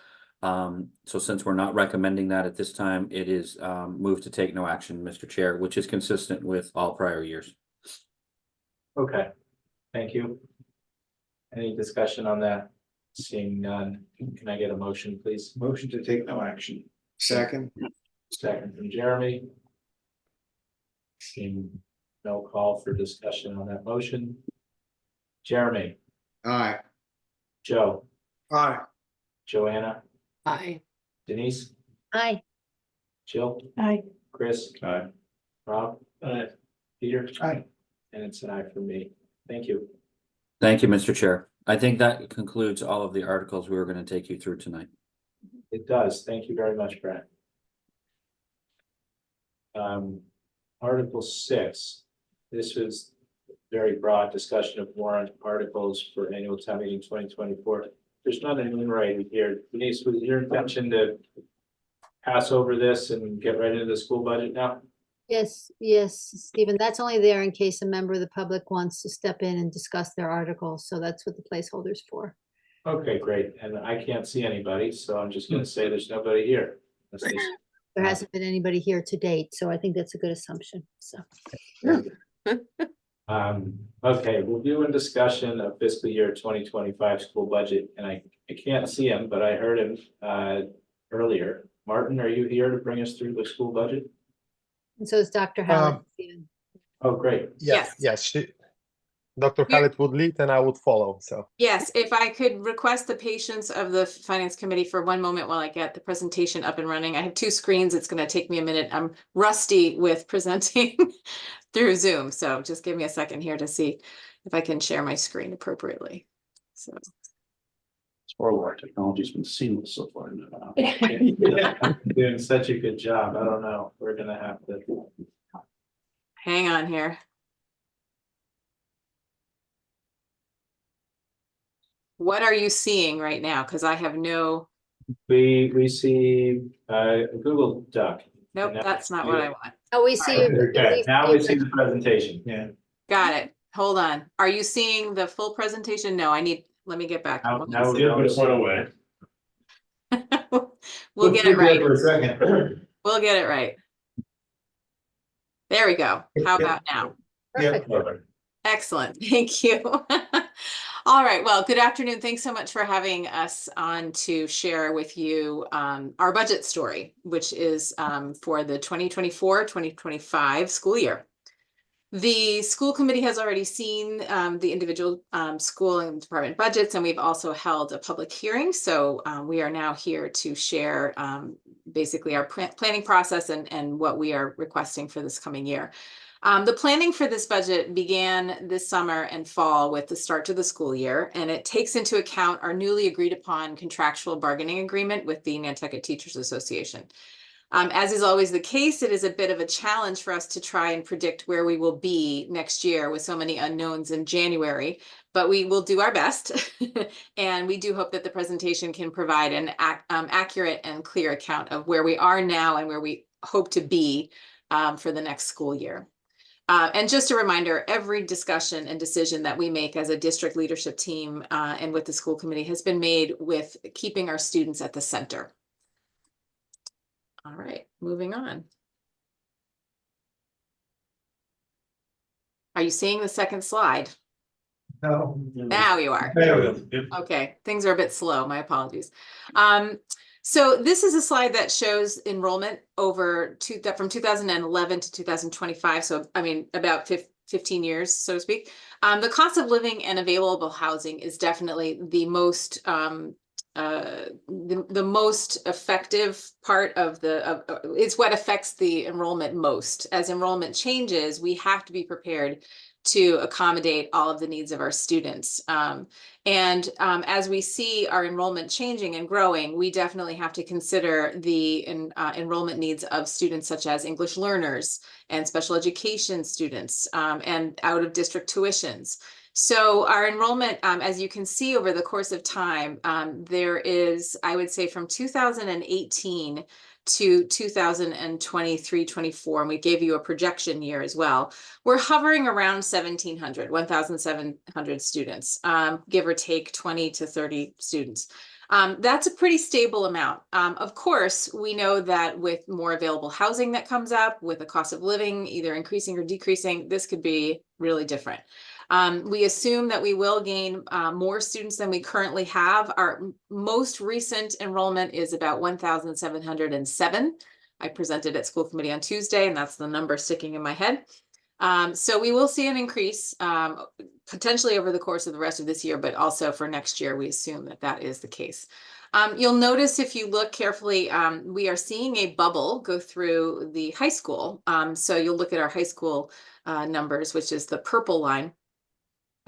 So since we're not recommending that at this time, it is moved to take no action, Mr. Chair, which is consistent with all prior years. okay, thank you. Any discussion on that? Seeing none, can I get a motion, please? Motion to take no action. Second, Second from Jeremy. Seeing no call for discussion on that motion. Jeremy, aye. Joe, Aye. Joanna, Aye. Denise, Aye. Jill, Aye. Chris, Aye. Rob, Peter, Aye. and it's an aye from me. Thank you. Thank you, Mr. Chair. I think that concludes all of the articles we were going to take you through tonight. It does. Thank you very much, Brad. Article 6. This was very broad discussion of warrant articles for annual town meeting 2024. There's not an enumerated here. Denise, was your intention to pass over this and get right into the school budget now? Yes, Stephen, that's only there in case a member of the public wants to step in and discuss their article. So that's what the placeholder's for. Okay, great. And I can't see anybody, so I'm just gonna say there's nobody here. Unless they- There hasn't been anybody here to date, so I think that's a good assumption, so. Okay, review and discussion of fiscal year 2025 school budget, and I can't see him, but I heard him earlier. Martin, are you here to bring us through the school budget? And so is Dr. Howard. Stephen. Oh, great. Yes. Yes, Dr. Here- Khaled would lead and I would follow, so. Yes, if I could request the patience of the Finance Committee for one moment while I get the presentation up and running. I have two screens. It's going to take me a minute. I'm rusty with presenting through Zoom, so just give me a second here to see if I can share my screen appropriately. So. It's horrible. Our technology's been seamless so far. Yeah, doing such a good job. I don't know. We're gonna have to. Hang on here. What are you seeing right now? Because I have no, We see a Google Doc. nope, now- that's not what I want. Oh, we see. Okay, now we see the presentation. Yeah. Got it. Hold on. Are you seeing the full presentation? No, let me get back. Now One we Yeah, but it's see- run away. We'll get it right. For a second. We'll get it right. There we go. How about now? Perfect. Excellent. Thank you. All right. Well, good afternoon. Thanks so much for having us on to share with you our budget story, which is for the 2024-2025 school year. The school committee has already seen the individual school and department budgets, and we've also held a public hearing. So we are now here to share basically our planning process and what we are requesting for this coming year. The planning for this budget began this summer and fall with the start to the school year, and it takes into account our newly agreed upon contractual bargaining agreement with the Nantucket Teachers Association. As is always the case, it is a bit of a challenge for us to try and predict where we will be next year with so many unknowns in January, but we will do our best. And we do hope that the presentation can provide an accurate and clear account of where we are now and where we hope to be for the next school year. And just a reminder, every discussion and decision that we make as a district leadership team and with the school committee has been made with keeping our students at the center. All right, moving on. Are you seeing the second slide? No. Now you are. There we go. Okay, things are a bit slow. My apologies. So this is a slide that shows enrollment over from 2011 to 2025. So, I mean, about 15 years, so to speak. The cost of living and available housing is definitely the most the most effective part of it's what affects the enrollment most. As enrollment changes, we have to be prepared to accommodate all of the needs of our students. And as we see our enrollment changing and growing, we definitely have to consider the enrollment needs of students such as English learners and special education students and out of district tuitions. So our enrollment, as you can see over the course of time, there is, I would say from 2018 to 2023-24, and we gave you a projection year as well, we're hovering around 1,700 students, give or take 20 to 30 students. That's a pretty stable amount. Of course, we know that with more available housing that comes up, with the cost of living either increasing or decreasing, this could be really different. We assume that we will gain more students than we currently have. Our most recent enrollment is about 1,707. I presented at school committee on Tuesday, and that's the number sticking in my head. So we will see an increase potentially over the course of the rest of this year, but also for next year, we assume that that is the case. You'll notice if you look carefully, we are seeing a bubble go through the high school. So you'll look at our high school numbers, which is the purple line.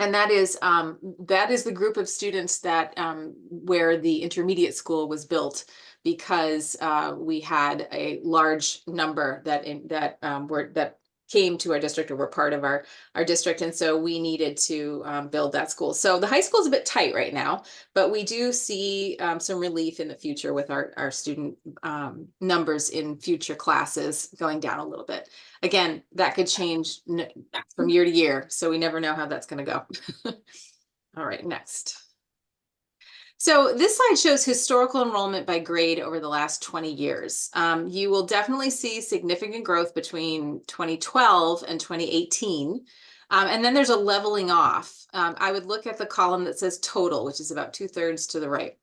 And that is the group of students that where the intermediate school was built, because we had a large number that came to our district or were part of our district. And so we needed to build that school. So the high school is a bit tight right now, but we do see some relief in the future with our student numbers in future classes going down a little bit. Again, that could change from year to year, so we never know how that's going to go. All right, next. So this slide shows historical enrollment by grade over the last 20 years. You will definitely see significant growth between 2012 and 2018. And then there's a leveling off. I would look at the column that says total, which is about 2/3 to the right.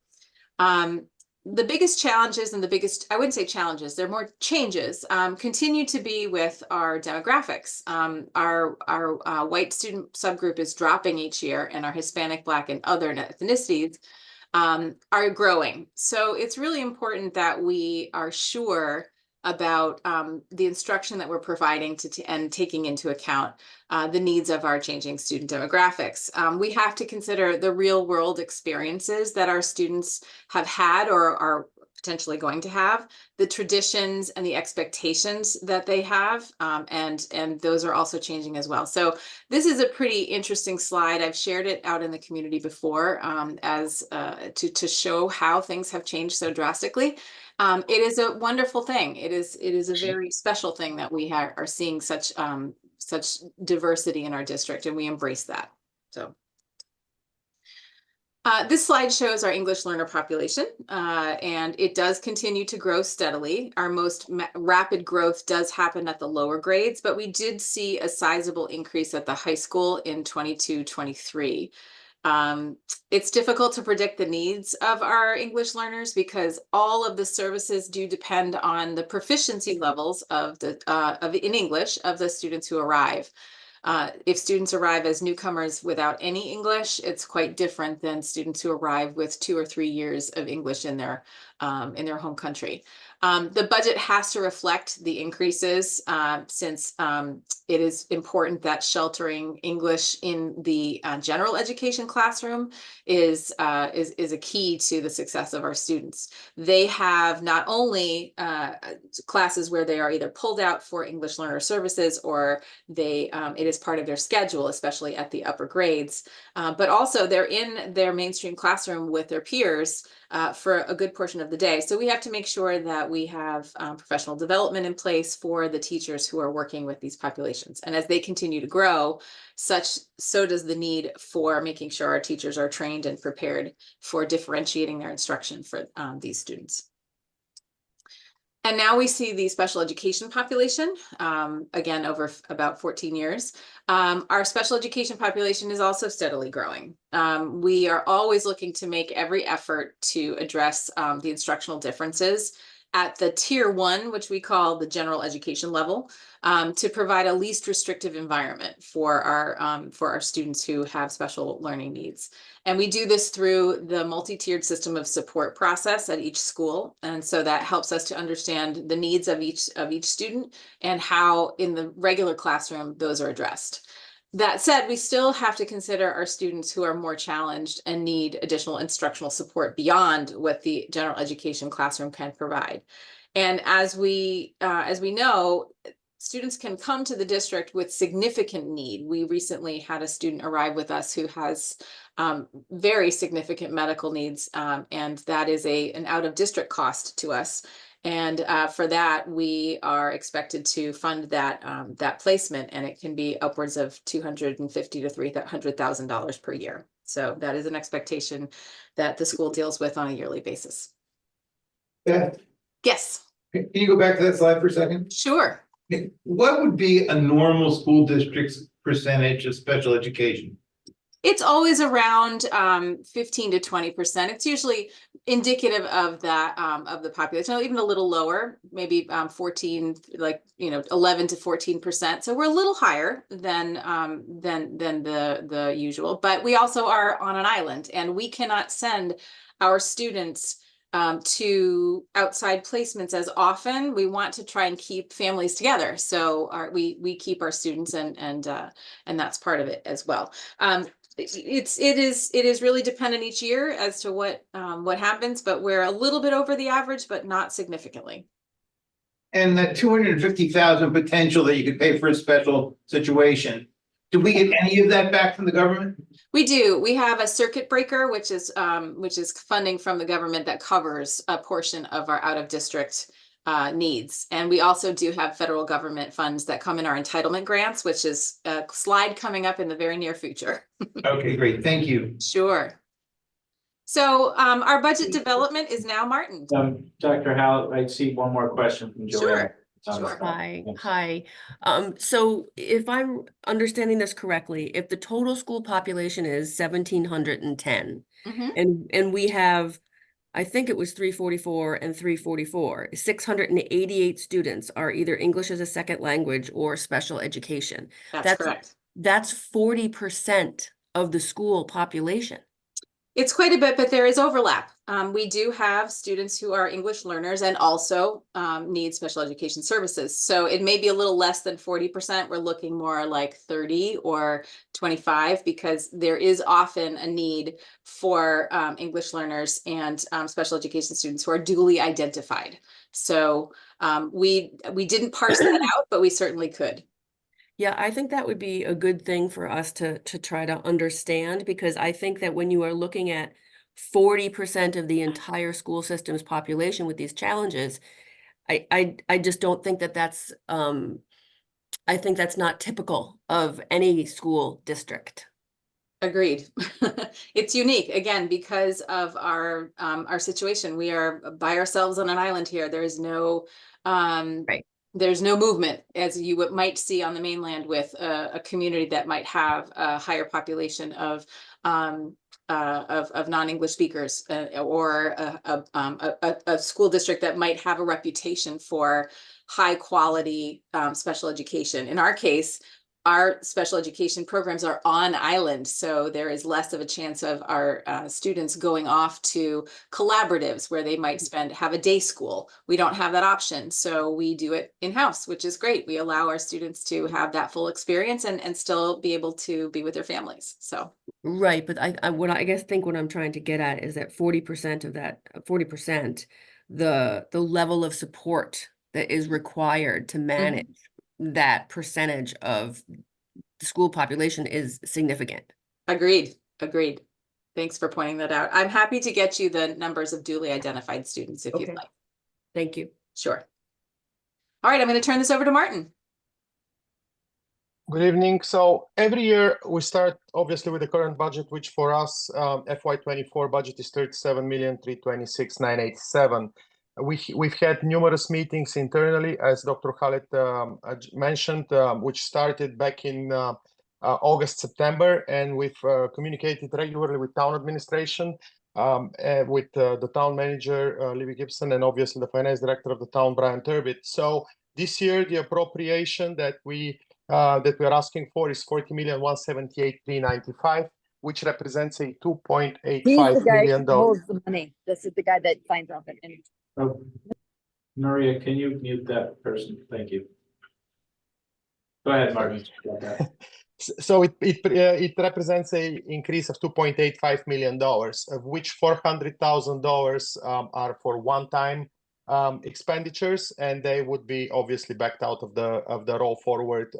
the biggest challenges and the biggest, I wouldn't say challenges, they're more changes, continue to be with our demographics. Our white student subgroup is dropping each year, and our Hispanic, Black, and other ethnicities are growing. So it's really important that we are sure about the instruction that we're providing and taking into account the needs of our changing student demographics. We have to consider the real world experiences that our students have had or are potentially going to have, the traditions and the expectations that they have, and those are also changing as well. So this is a pretty interesting slide. I've shared it out in the community before to show how things have changed so drastically. It is a wonderful thing. It is a very special thing that we are seeing such diversity in our district, and we embrace that. So this slide shows our English learner population, and it does continue to grow steadily. Our most rapid growth does happen at the lower grades, but we did see a sizable increase at the high school in 22-23. It's difficult to predict the needs of our English learners because all of the services do depend on the proficiency levels of in English of the students who arrive. If students arrive as newcomers without any English, it's quite different than students who arrive with 2 or 3 years of English in their home country. The budget has to reflect the increases since it is important that sheltering English in the general education classroom is a key to the success of our students. They have not only classes where they are either pulled out for English learner services or it is part of their schedule, especially at the upper grades, but also they're in their mainstream classroom with their peers for a good portion of the day. So we have to make sure that we have professional development in place for the teachers who are working with these populations. And as they continue to grow, so does the need for making sure our teachers are trained and prepared for differentiating their instruction for these students. And now we see the special education population, again, over about 14 years. Our special education population is also steadily growing. We are always looking to make every effort to address the instructional differences at the tier 1, which we call the general education level, to provide a least restrictive environment for our students who have special learning needs. And we do this through the multi-tiered system of support process at each school. And so that helps us to understand the needs of each student and how in the regular classroom those are addressed. That said, we still have to consider our students who are more challenged and need additional instructional support beyond what the general education classroom can provide. And as we know, students can come to the district with significant need. We recently had a student arrive with us who has very significant medical needs, and that is an out-of-district cost to us. And for that, we are expected to fund that placement, and it can be upwards of $250,000 to $300,000 per year. So that is an expectation that the school deals with on a yearly basis. Beth, Yes, can you go back to that slide for a second? sure. What would be a normal school district's percentage of special education? It's always around 15 to 20%. It's usually indicative of that of the population, even a little lower, maybe 11 to 14%. So we're a little higher than the usual, but we also are on an island, and we cannot send our students to outside placements as often. We want to try and keep families together, so we keep our students, and that's part of it as well. It is really dependent each year as to what happens, but we're a little bit over the average, but not significantly. And that 250,000 potential that you could pay for a special situation, do we get any of that back from the government? We do. We have a circuit breaker, which is funding from the government that covers a portion of our out-of-district needs. And we also do have federal government funds that come in our entitlement grants, which is a slide coming up in the very near future. Okay, great. Thank you. Sure. So our budget development is now Martin. Dr. Howell, I see one more question from Joanne. Sure. Hi. So if I'm understanding this correctly, if the total school population is 1,710, Mhm. and we have, I think it was 344 and 344. 688 students are either English as a second language or special education. That's correct. That's 40% of the school population. It's quite a bit, but there is overlap. We do have students who are English learners and also need special education services. So it may be a little less than 40%. We're looking more like 30 or 25 because there is often a need for English learners and special education students who are duly identified. So we didn't parse that out, but we certainly could. Yeah, I think that would be a good thing for us to try to understand, because I think that when you are looking at 40% of the entire school system's population with these challenges, I just don't think that that's I think that's not typical of any school district. Agreed. It's unique, again, because of our situation. We are by ourselves on an island here. There is no Right. There's no movement as you might see on the mainland with a community that might have a higher population of non-English speakers or a school district that might have a reputation for high quality special education. In our case, our special education programs are on island, so there is less of a chance of our students going off to collaboratives where they might have a day school. We don't have that option, so we do it in-house, which is great. We allow our students to have that full experience and still be able to be with their families. So Right, but I guess think what I'm trying to get at is that 40% of that 40%, the level of support that is required to manage that percentage of the school population is significant. agreed. Thanks for pointing that out. I'm happy to get you the numbers of duly identified students if you'd Okay. like. Thank you. Sure. All right, I'm going to turn this over to Martin. Good evening. So every year we start obviously with the current budget, which for us FY24 budget is 37,326,987. We've had numerous meetings internally, as Dr. Khaled mentioned, which started back in August, September, and we've communicated regularly with town administration, with the town manager, Libby Gibson, and obviously the finance director of the town, Brian Turbit. So this year, the appropriation that we are asking for is 40,178,395, which represents a $2.85 million. Holds the money. This is the guy that signs off it. Oh, Maria, can you mute that person? Thank you. Go ahead, Martin. So it represents a increase of $2.85 million, of which $400,000 are for one-time expenditures, and they would be obviously backed out of the roll forward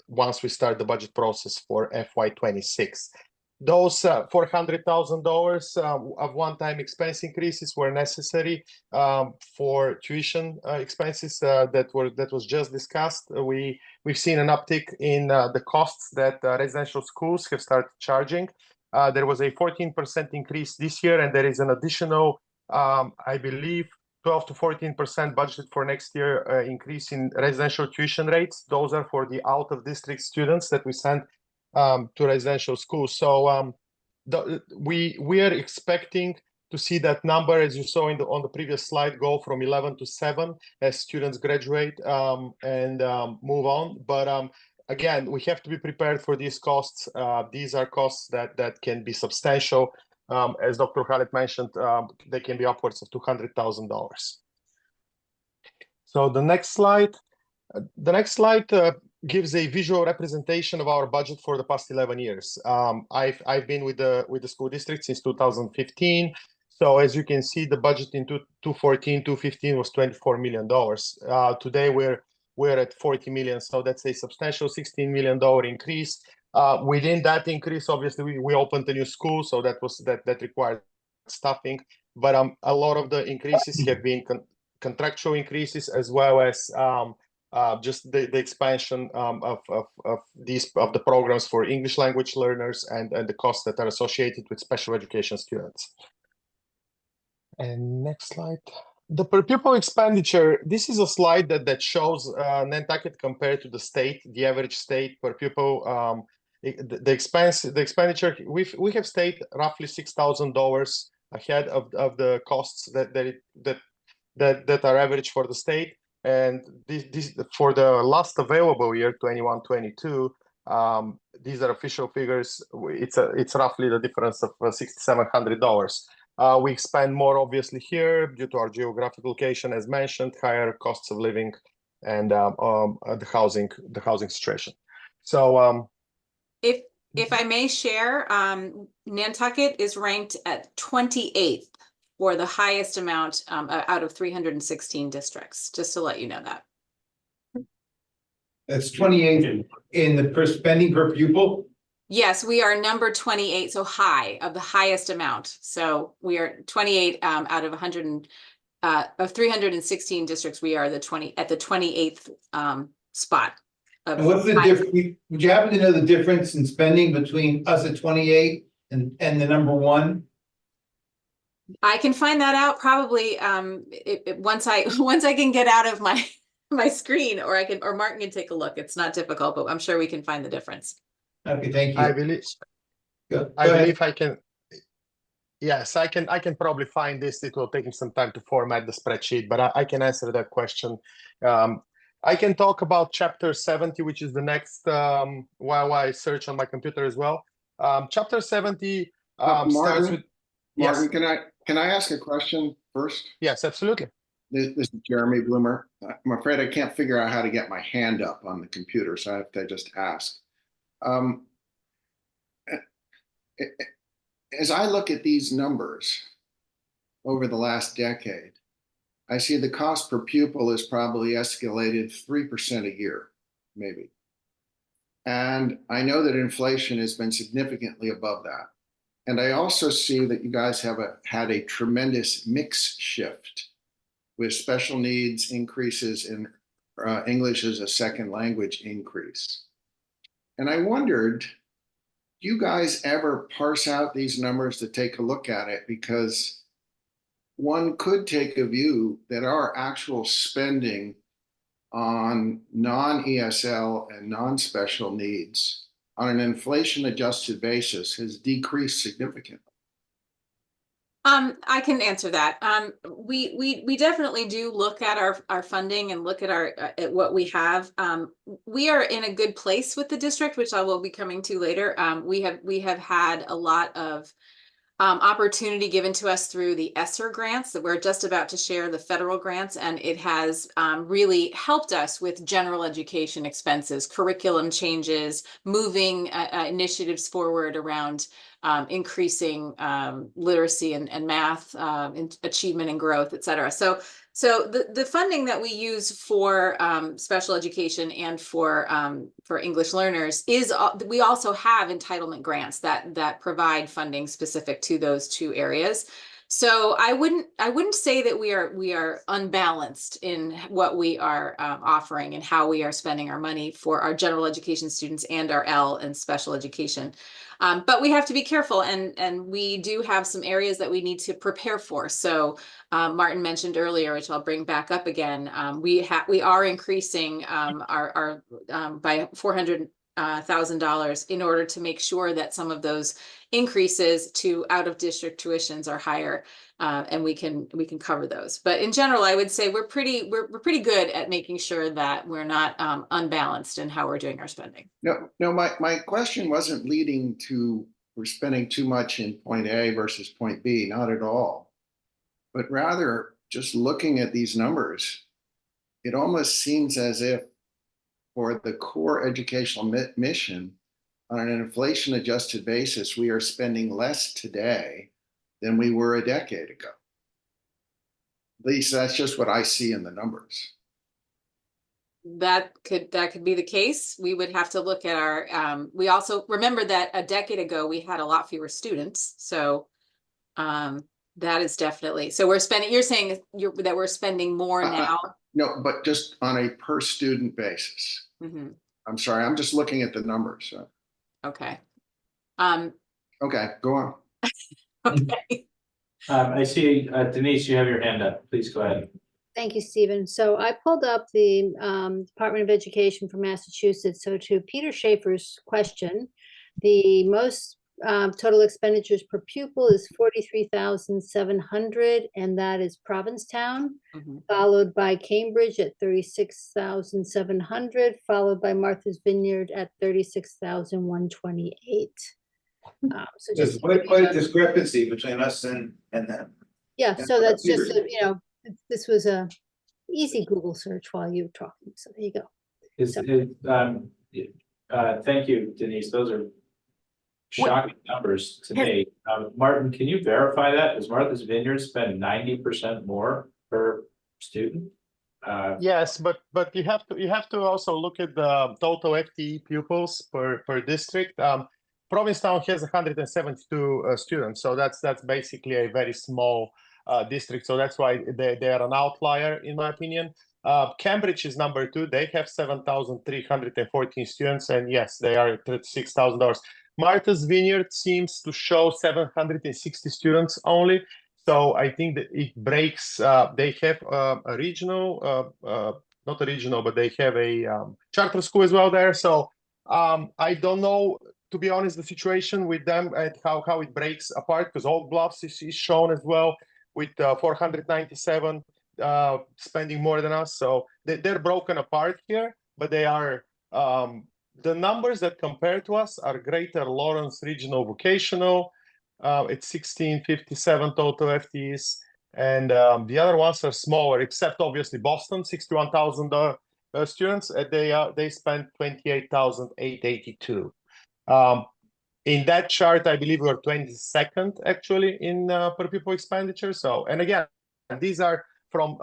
once we start the budget process for FY26. Those $400,000 of one-time expense increases were necessary for tuition expenses that was just discussed. We've seen an uptick in the costs that residential schools have started charging. There was a 14% increase this year, and there is an additional, I believe, 12 to 14% budgeted for next year increase in residential tuition rates. Those are for the out-of-district students that we send to residential schools. So we are expecting to see that number, as you saw on the previous slide, go from 11 to 7 as students graduate and move on. But again, we have to be prepared for these costs. These are costs that can be substantial. As Dr. Khaled mentioned, they can be upwards of $200,000. So the next slide gives a visual representation of our budget for the past 11 years. I've been with the school district since 2015. So as you can see, the budget in 2015 was $24 million. Today we're at 40 million. So that's a substantial $16 million increase. Within that increase, obviously we opened a new school, so that required staffing. But a lot of the increases have been contractual increases, as well as just the expansion of the programs for English language learners and the costs that are associated with special education students. And next slide. The per pupil expenditure, this is a slide that shows Nantucket compared to the state, the average state per pupil. The expenditure, we have stayed roughly $6,000 ahead of the costs that are average for the state. And this for the last available year, 21-22, these are official figures. It's roughly the difference of $6,700. We spend more obviously here due to our geographic location, as mentioned, higher costs of living, and the housing situation. So If I may share, Nantucket is ranked at 28th for the highest amount out of 316 districts, just to let you know that. That's 28 in the per spending per pupil. Yes, we are number 28, so high of the highest amount. So we are 28 out of 100 of 316 districts. We are the 28th spot. And what's the difference? Would you happen to know the difference in spending between us at 28 and the number one? I can find that out probably once I can get out of my screen, or Martin can take a look. It's not difficult, but I'm sure we can find the difference. Okay, thank you. I believe I can. Yes, I can probably find this. It will take me some time to format the spreadsheet, but I can answer that question. I can talk about chapter 70, which is the next while I search on my computer as well. Chapter 70 starts with. Martin, can I ask a question first? Yes, absolutely. This is Jeremy Bloomer. I'm afraid I can't figure out how to get my hand up on the computer, so I have to just ask. As I look at these numbers over the last decade, I see the cost per pupil is probably escalated 3% a year, maybe. And I know that inflation has been significantly above that. And I also see that you guys have had a tremendous mix shift with special needs increases in English as a second language increase. And I wondered, do you guys ever parse out these numbers to take a look at it? Because one could take a view that our actual spending on non-ESL and non-special needs on an inflation adjusted basis has decreased significantly. I can answer that. We definitely do look at our funding and look at at what we have. We are in a good place with the district, which I will be coming to later. We have had a lot of opportunity given to us through the ESSER grants that we're just about to share, the federal grants, and it has really helped us with general education expenses, curriculum changes, moving initiatives forward around increasing literacy and math achievement and growth, et cetera. So the funding that we use for special education and for English learners is we also have entitlement grants that provide funding specific to those two areas. So I wouldn't say that we are unbalanced in what we are offering and how we are spending our money for our general education students and our L and special education. But we have to be careful, and we do have some areas that we need to prepare for. So Martin mentioned earlier, which I'll bring back up again, we are increasing our by $400,000 in order to make sure that some of those increases to out-of-district tuitions are higher, and we can cover those. But in general, I would say we're pretty good at making sure that we're not unbalanced in how we're doing our spending. No, my question wasn't leading to we're spending too much in point A versus point B, not at all. But rather, just looking at these numbers, it almost seems as if for the core educational mission, on an inflation adjusted basis, we are spending less today than we were a decade ago. At least that's just what I see in the numbers. That could be the case. We would have to look at our, we also remember that a decade ago, we had a lot fewer students. So that is definitely, so we're spending, you're saying that we're spending more now. No, but just on a per student basis. Mm-hmm. I'm sorry, I'm just looking at the numbers. So. Okay. Okay, go on. Okay. I see, Denise, you have your hand up. Please go ahead. Thank you, Stephen. So I pulled up the Department of Education for Massachusetts. So to Peter Schaefer's question, the most total expenditures per pupil is 43,700, and that is Provincetown, Mhm. followed by Cambridge at 36,700, followed by Martha's Vineyard at 36,128. So There's just, quite a discrepancy between us and them. yeah, so that's just, Weird. this was a easy Google search while you were talking, so there you go. Thank you, Denise. Those are shocking numbers to me. Martin, can you verify that? Does Martha's Vineyard spend 90% more per student? Yes, but you have to also look at the total FTE pupils per district. Provincetown has 172 students, so that's basically a very small district. So that's why they are an outlier, in my opinion. Cambridge is number 2. They have 7,314 students, and yes, they are at $36,000. Martha's Vineyard seems to show 760 students only. So I think that it breaks. They have a regional, not a regional, but they have a charter school as well there. So I don't know, to be honest, the situation with them and how it breaks apart, because Oak Bluffs is shown as well with 497 spending more than us. So they're broken apart here, but they are the numbers that compare to us are Greater Lawrence Regional Vocational. It's 1657 total FTEs, and the other ones are smaller, except obviously Boston, 61,000 students. They spent 28,882. In that chart, I believe we're 22nd actually in per pupil expenditure. So, and again, these are from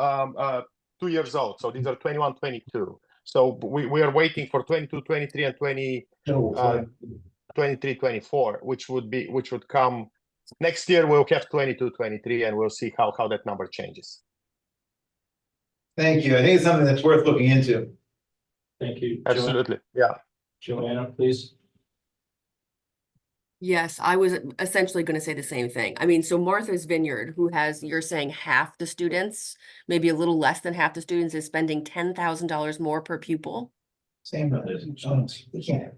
2 years old, so these are 21, 22. So we are waiting for 22, 23, and 23, 24, which would come next year. We'll have 22, 23, and we'll see how that number changes. Thank you. I think it's something that's worth looking into. Thank you. Absolutely. Yeah. Joanna, please. Yes, I was essentially going to say the same thing. I mean, so Martha's Vineyard, who has, you're saying half the students, maybe a little less than half the students, is spending $10,000 more per pupil. Same others. We can't.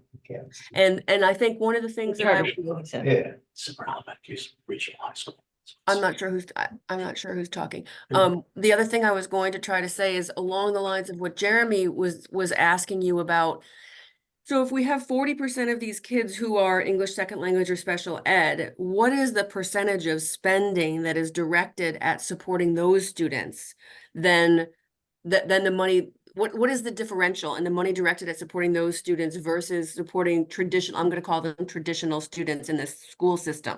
And I think one of the things that Yeah. Super elementary, reaching high school. I'm not sure who's talking. The other thing I was going to try to say is along the lines of what Jeremy was asking you about. So if we have 40% of these kids who are English second language or special ed, what is the percentage of spending that is directed at supporting those students? Then the money, what is the differential in the money directed at supporting those students versus supporting traditional, I'm going to call them traditional students in this school system?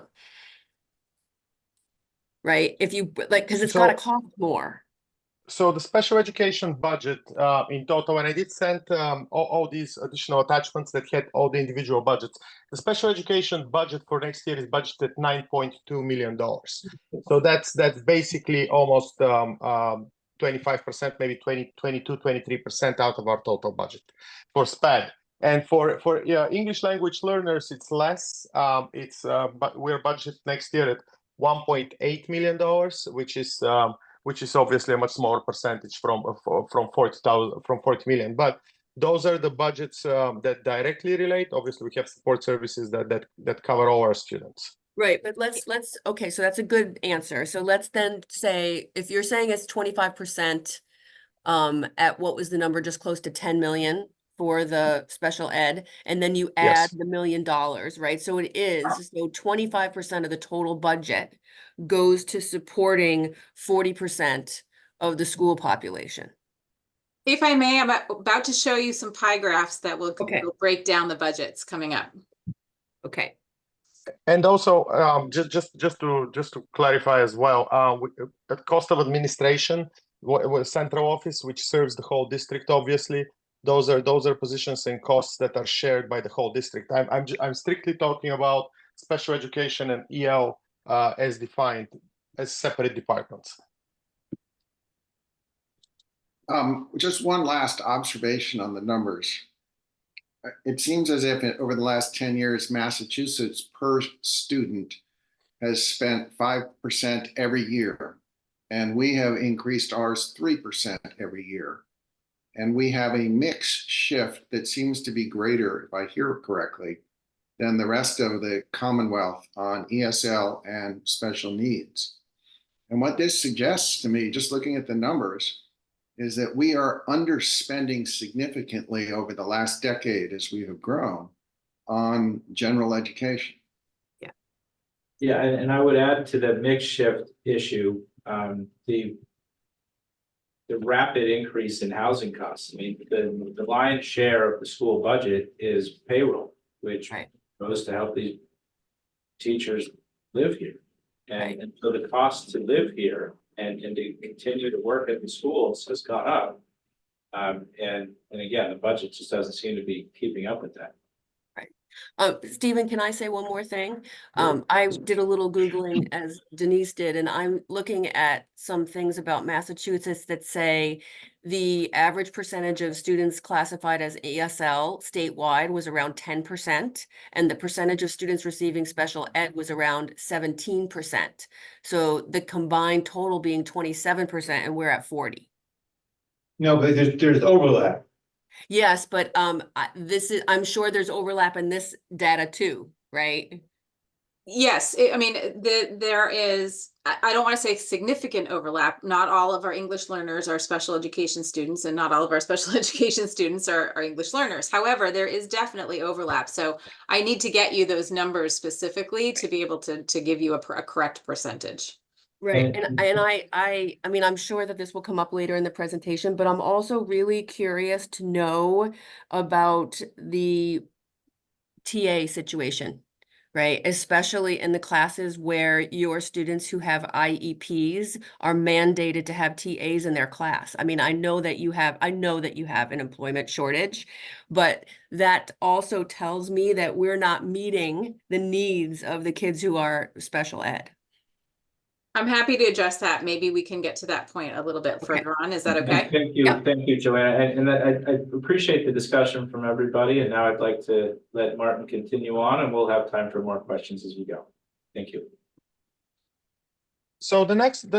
Right? If you like, because it's got to cost more. So the special education budget in total, and I did send all these additional attachments that had all the individual budgets. The special education budget for next year is budgeted $9.2 million. So that's basically almost 25%, maybe 22, 23% out of our total budget for SPED. And for English language learners, it's less. But we're budgeted next year at $1.8 million, which is obviously a much smaller percentage from 40 million. But those are the budgets that directly relate. Obviously, we have support services that cover all our students. Right, but let's okay, so that's a good answer. So let's then say, if you're saying it's 25%, at what was the number, just close to 10 million for the special ed, and then you add the $1 million, right? So it is, so 25% of the total budget goes to supporting 40% of the school population. If I may, I'm about to show you some pie graphs that will break down the budgets coming up. Okay. And also, just to clarify as well, the cost of administration, central office, which serves the whole district, obviously, those are positions and costs that are shared by the whole district. I'm strictly talking about special education and EL as defined as separate departments. Just one last observation on the numbers. It seems as if over the last 10 years, Massachusetts per student has spent 5% every year, and we have increased ours 3% every year. And we have a mix shift that seems to be greater, if I hear it correctly, than the rest of the Commonwealth on ESL and special needs. And what this suggests to me, just looking at the numbers, is that we are underspending significantly over the last decade as we have grown on general education. Yeah, and I would add to the mix shift issue, the rapid increase in housing costs. I mean, the lion's share of the school budget is payroll, which Right. goes to help these teachers live here. And so the cost to live here and to continue to work at the schools has gone up. And again, the budget just doesn't seem to be keeping up with that. Stephen, can I say one more thing? I did a little Googling as Denise did, and I'm looking at some things about Massachusetts that say the average percentage of students classified as ESL statewide was around 10%, and the percentage of students receiving special ed was around 17%. So the combined total being 27%, and we're at 40. No, but there's overlap. Yes, but I'm sure there's overlap in this data too, right? Yes, I mean, there is, I don't want to say significant overlap. Not all of our English learners are special education students, and not all of our special education students are English learners. However, there is definitely overlap. So I need to get you those numbers specifically to be able to give you a correct percentage. Right, and I mean, I'm sure that this will come up later in the presentation, but I'm also really curious to know about the TA situation, right? Especially in the classes where your students who have IEPs are mandated to have TAs in their class. I mean, I know that you have an employment shortage, but that also tells me that we're not meeting the needs of the kids who are special ed. I'm happy to address that. Maybe we can get to that point a little bit further on. Is that okay? Thank you, Joanna. And I appreciate the discussion from everybody. And now I'd like to let Martin continue on, and we'll have time for more questions as we go. Thank you. So the next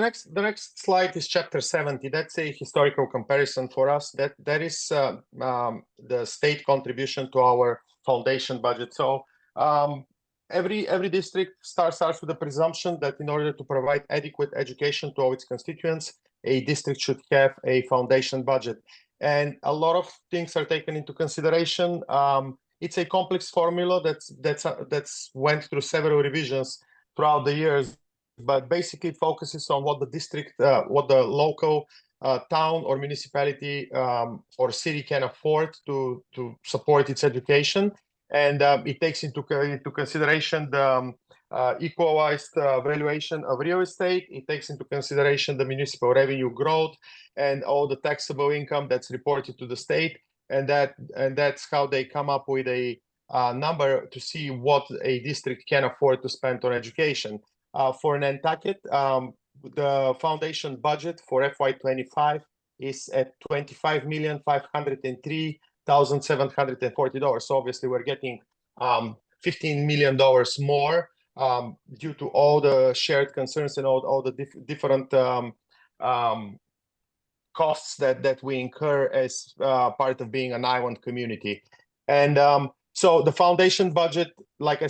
slide is chapter 70. That's a historical comparison for us. That is the state contribution to our foundation budget. So every district starts with the presumption that in order to provide adequate education to all its constituents, a district should have a foundation budget. And a lot of things are taken into consideration. It's a complex formula that's went through several revisions throughout the years, but basically focuses on what the district, what the local town or municipality or city can afford to support its education. And it takes into consideration the equalized valuation of real estate. It takes into consideration the municipal revenue growth and all the taxable income that's reported to the state. And that's how they come up with a number to see what a district can afford to spend on education. For Nantucket, the foundation budget for FY25 is at $25,503,740. So obviously we're getting $15 million more due to all the shared concerns and all the different costs that we incur as part of being an island community. And so the foundation budget, like I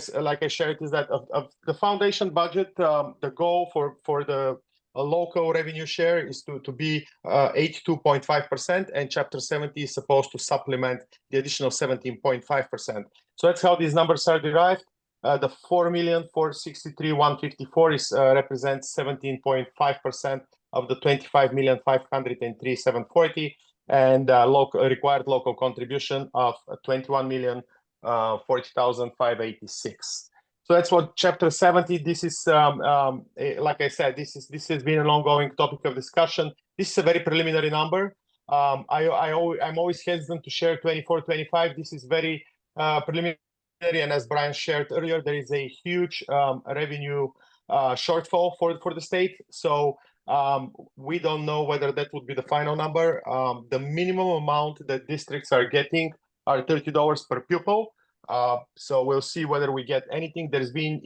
shared, is that of the foundation budget, the goal for the local revenue share is to be 82.5%, and Chapter 70 is supposed to supplement the additional 17.5%. So that's how these numbers are derived. The 4,463,154 is represents 17.5% of the 25,503,740, and required local contribution of 21,040,586. So that's what Chapter 70. This is, like I said, this has been an ongoing topic of discussion. This is a very preliminary number. I'm always hesitant to share 24-25. This is very preliminary, and as Brian shared earlier, there is a huge revenue shortfall for the state. So we don't know whether that would be the final number. The minimum amount that districts are getting are $30 per pupil. So we'll see whether we get anything. There's been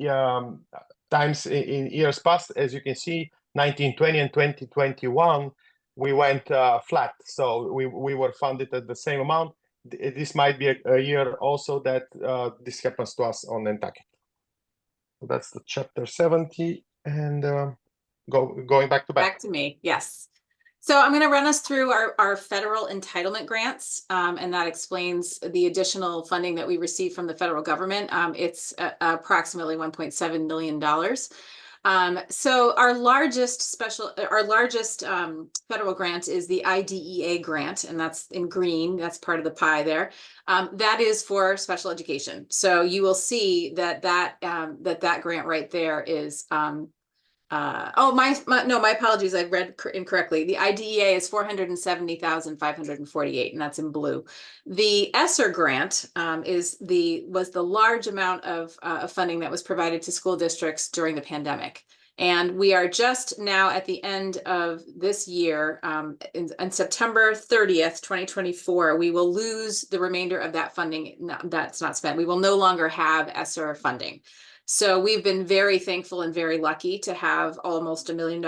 times in years past, as you can see, 1920 and 2021, we went flat. So we were funded at the same amount. this might be a year also that this happens to us on Nantucket. So that's the chapter 70, and going back to Back to me, yes. So I'm going to run us through our federal entitlement grants, and that explains the additional funding that we receive from the federal government. It's approximately $1.7 million. So our largest federal grant is the IDEA grant, and that's in green. That's part of the pie there. That is for special education. So you will see that that grant right there is my apologies, I read incorrectly. The IDEA is 470,548, and that's in blue. The ESSER grant was the large amount of funding that was provided to school districts during the pandemic. And we are just now at the end of this year, on September 30th, 2024, we will lose the remainder of that funding that's not spent. We will no longer have ESSER funding. So we've been very thankful and very lucky to have almost $1 million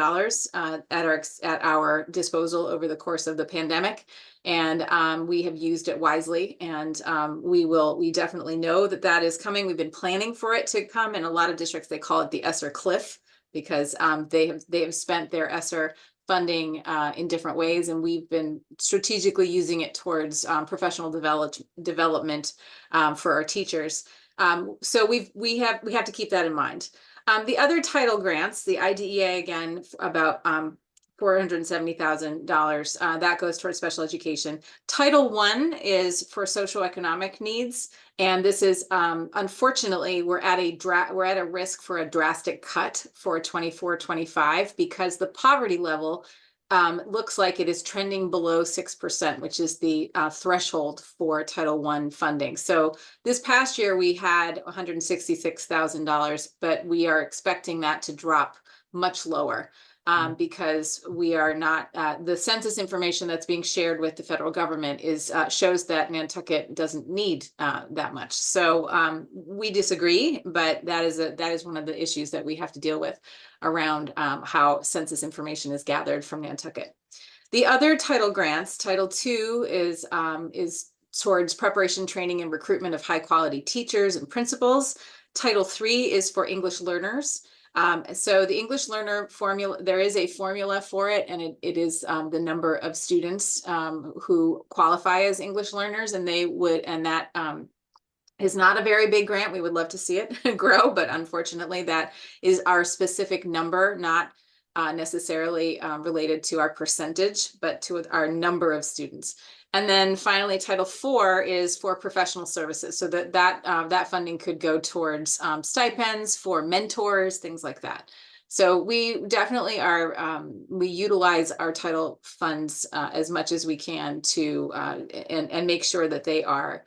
at our disposal over the course of the pandemic. And we have used it wisely, and we definitely know that is coming. We've been planning for it to come. In a lot of districts, they call it the ESSER cliff, because they have spent their ESSER funding in different ways, and we've been strategically using it towards professional development for our teachers. So we have to keep that in mind. The other title grants, the IDEA, again, about $470,000, that goes towards special education. Title I is for socioeconomic needs, and this is unfortunately we're at a risk for a drastic cut for 24-25, because the poverty level looks like it is trending below 6%, which is the threshold for Title I funding. So this past year we had $166,000, but we are expecting that to drop much lower. Because we are not, the census information that's being shared with the federal government shows that Nantucket doesn't need that much. So we disagree, but that is one of the issues that we have to deal with around how census information is gathered from Nantucket. The other title grants, Title II is towards preparation, training, and recruitment of high quality teachers and principals. Title III is for English learners. So the English learner formula, there is a formula for it, and it is the number of students who qualify as English learners, and that is not a very big grant. We would love to see it grow, but unfortunately that is our specific number, not necessarily related to our percentage, but to our number of students. And then finally, Title IV is for professional services. So that funding could go towards stipends for mentors, things like that. So we definitely we utilize our title funds as much as we can to and make sure that they are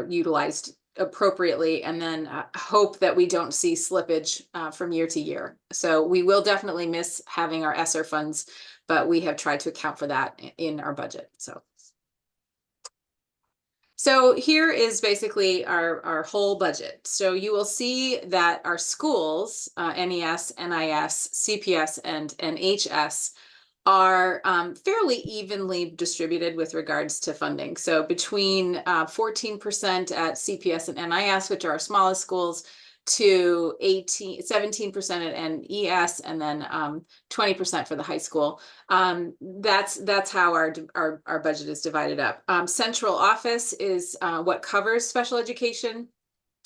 utilized appropriately, and then hope that we don't see slippage from year to year. So we will definitely miss having our ESSER funds, but we have tried to account for that in our budget. So here is basically our whole budget. So you will see that our schools, NES, NIS, CPS, and NHS, are fairly evenly distributed with regards to funding. So between 14% at CPS and NIS, which are our smallest schools, to 17% at NES, and then 20% for the high school. That's how our budget is divided up. Central office is what covers special education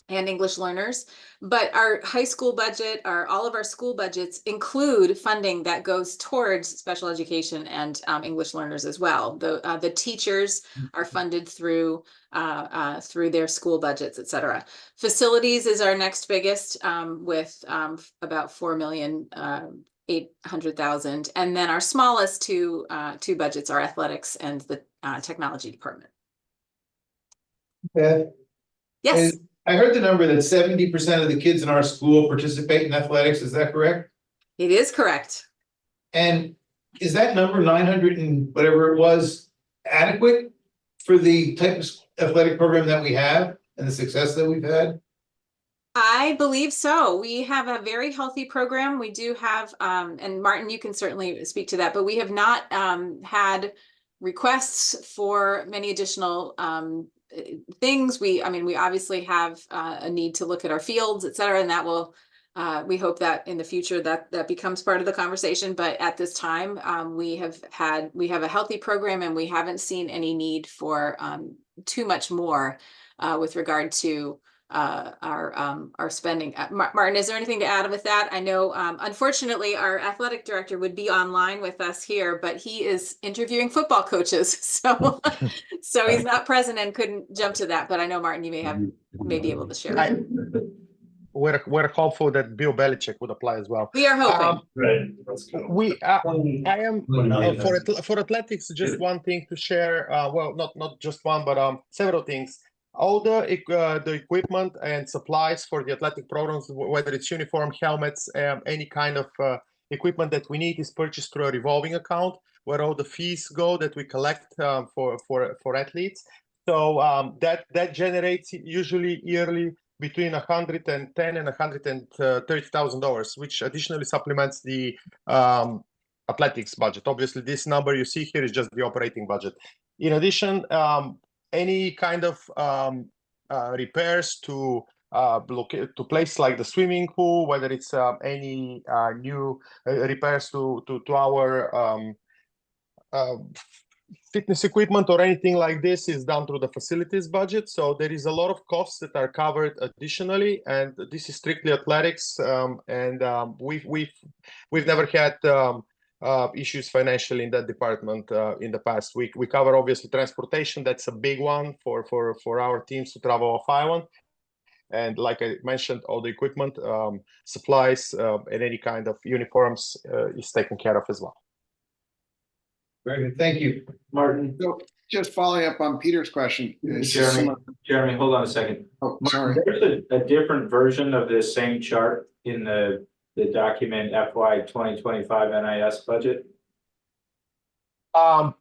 and English learners, but our high school budget, all of our school budgets include funding that goes towards special education and English learners as well. The teachers are funded through their school budgets, etc. Facilities is our next biggest, with about $4,800,000, and then our smallest two budgets are athletics and the technology department. Beth? Yes. I heard the number that 70% of the kids in our school participate in athletics. Is that correct? It is correct. And is that number 900 and whatever it was adequate for the type of athletic program that we have and the success that we've had? I believe so. We have a very healthy program. We do have, and Martin, you can certainly speak to that, but we have not had requests for many additional things. We obviously have a need to look at our fields, et cetera, and that will, we hope that in the future that becomes part of the conversation. But at this time, we have a healthy program, and we haven't seen any need for too much more with regard to our spending. Martin, is there anything to add with that? I know, unfortunately, our athletic director would be online with us here, but he is interviewing football coaches, so he's not present and couldn't jump to that. But I know, Martin, you may be able to share. We're hopeful that Bill Belichick would apply as well. We are hoping. Right. Let's go. I am for athletics. Just one thing to share. Well, not just one, but several things. All the equipment and supplies for the athletic programs, whether it's uniform, helmets, any kind of equipment that we need, is purchased through a revolving account where all the fees go that we collect for athletes. So that generates usually yearly between $110,000 and $130,000, which additionally supplements the athletics budget. Obviously, this number you see here is just the operating budget. In addition, any kind of repairs to place like the swimming pool, whether it's any new repairs to our fitness equipment or anything like this, is done through the facilities budget. So there is a lot of costs that are covered additionally, and this is strictly athletics. We've never had issues financially in that department in the past week. We cover obviously transportation. That's a big one for our teams to travel off island. And like I mentioned, all the equipment, supplies, and any kind of uniforms is taken care of as well. Very good. Thank you. Martin, So just following up on Peter's question. Jeremy, hold on a second. Oh, sorry. There's a different version of this same chart in the document FY 2025 NIS budget. Of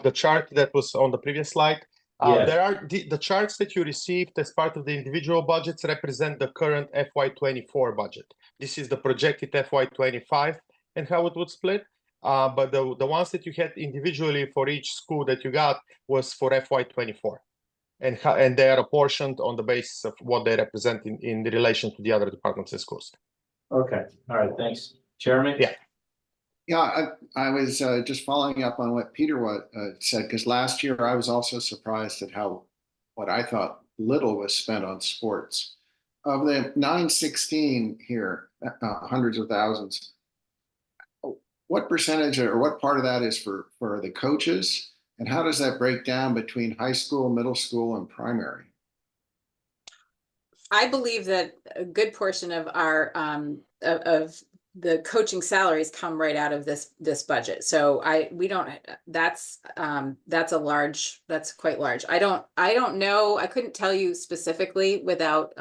the chart that was on the previous slide. Yeah. There are the charts that you received as part of the individual budgets represent the current FY 24 budget. This is the projected FY 25 and how it would split. But the ones that you had individually for each school that you got was for FY 24. And they are apportioned on the basis of what they represent in the relation to the other departments and schools. Okay, all right, thanks. Jeremy? Yeah. Yeah, I was just following up on what Peter said, because last year I was also surprised at what I thought little was spent on sports. Of the 916 here, hundreds of thousands, what percentage or what part of that is for the coaches? And how does that break down between high school, middle school, and primary? I believe that a good portion of our of the coaching salaries come right out of this budget. So that's quite large. I don't know. I couldn't tell you specifically without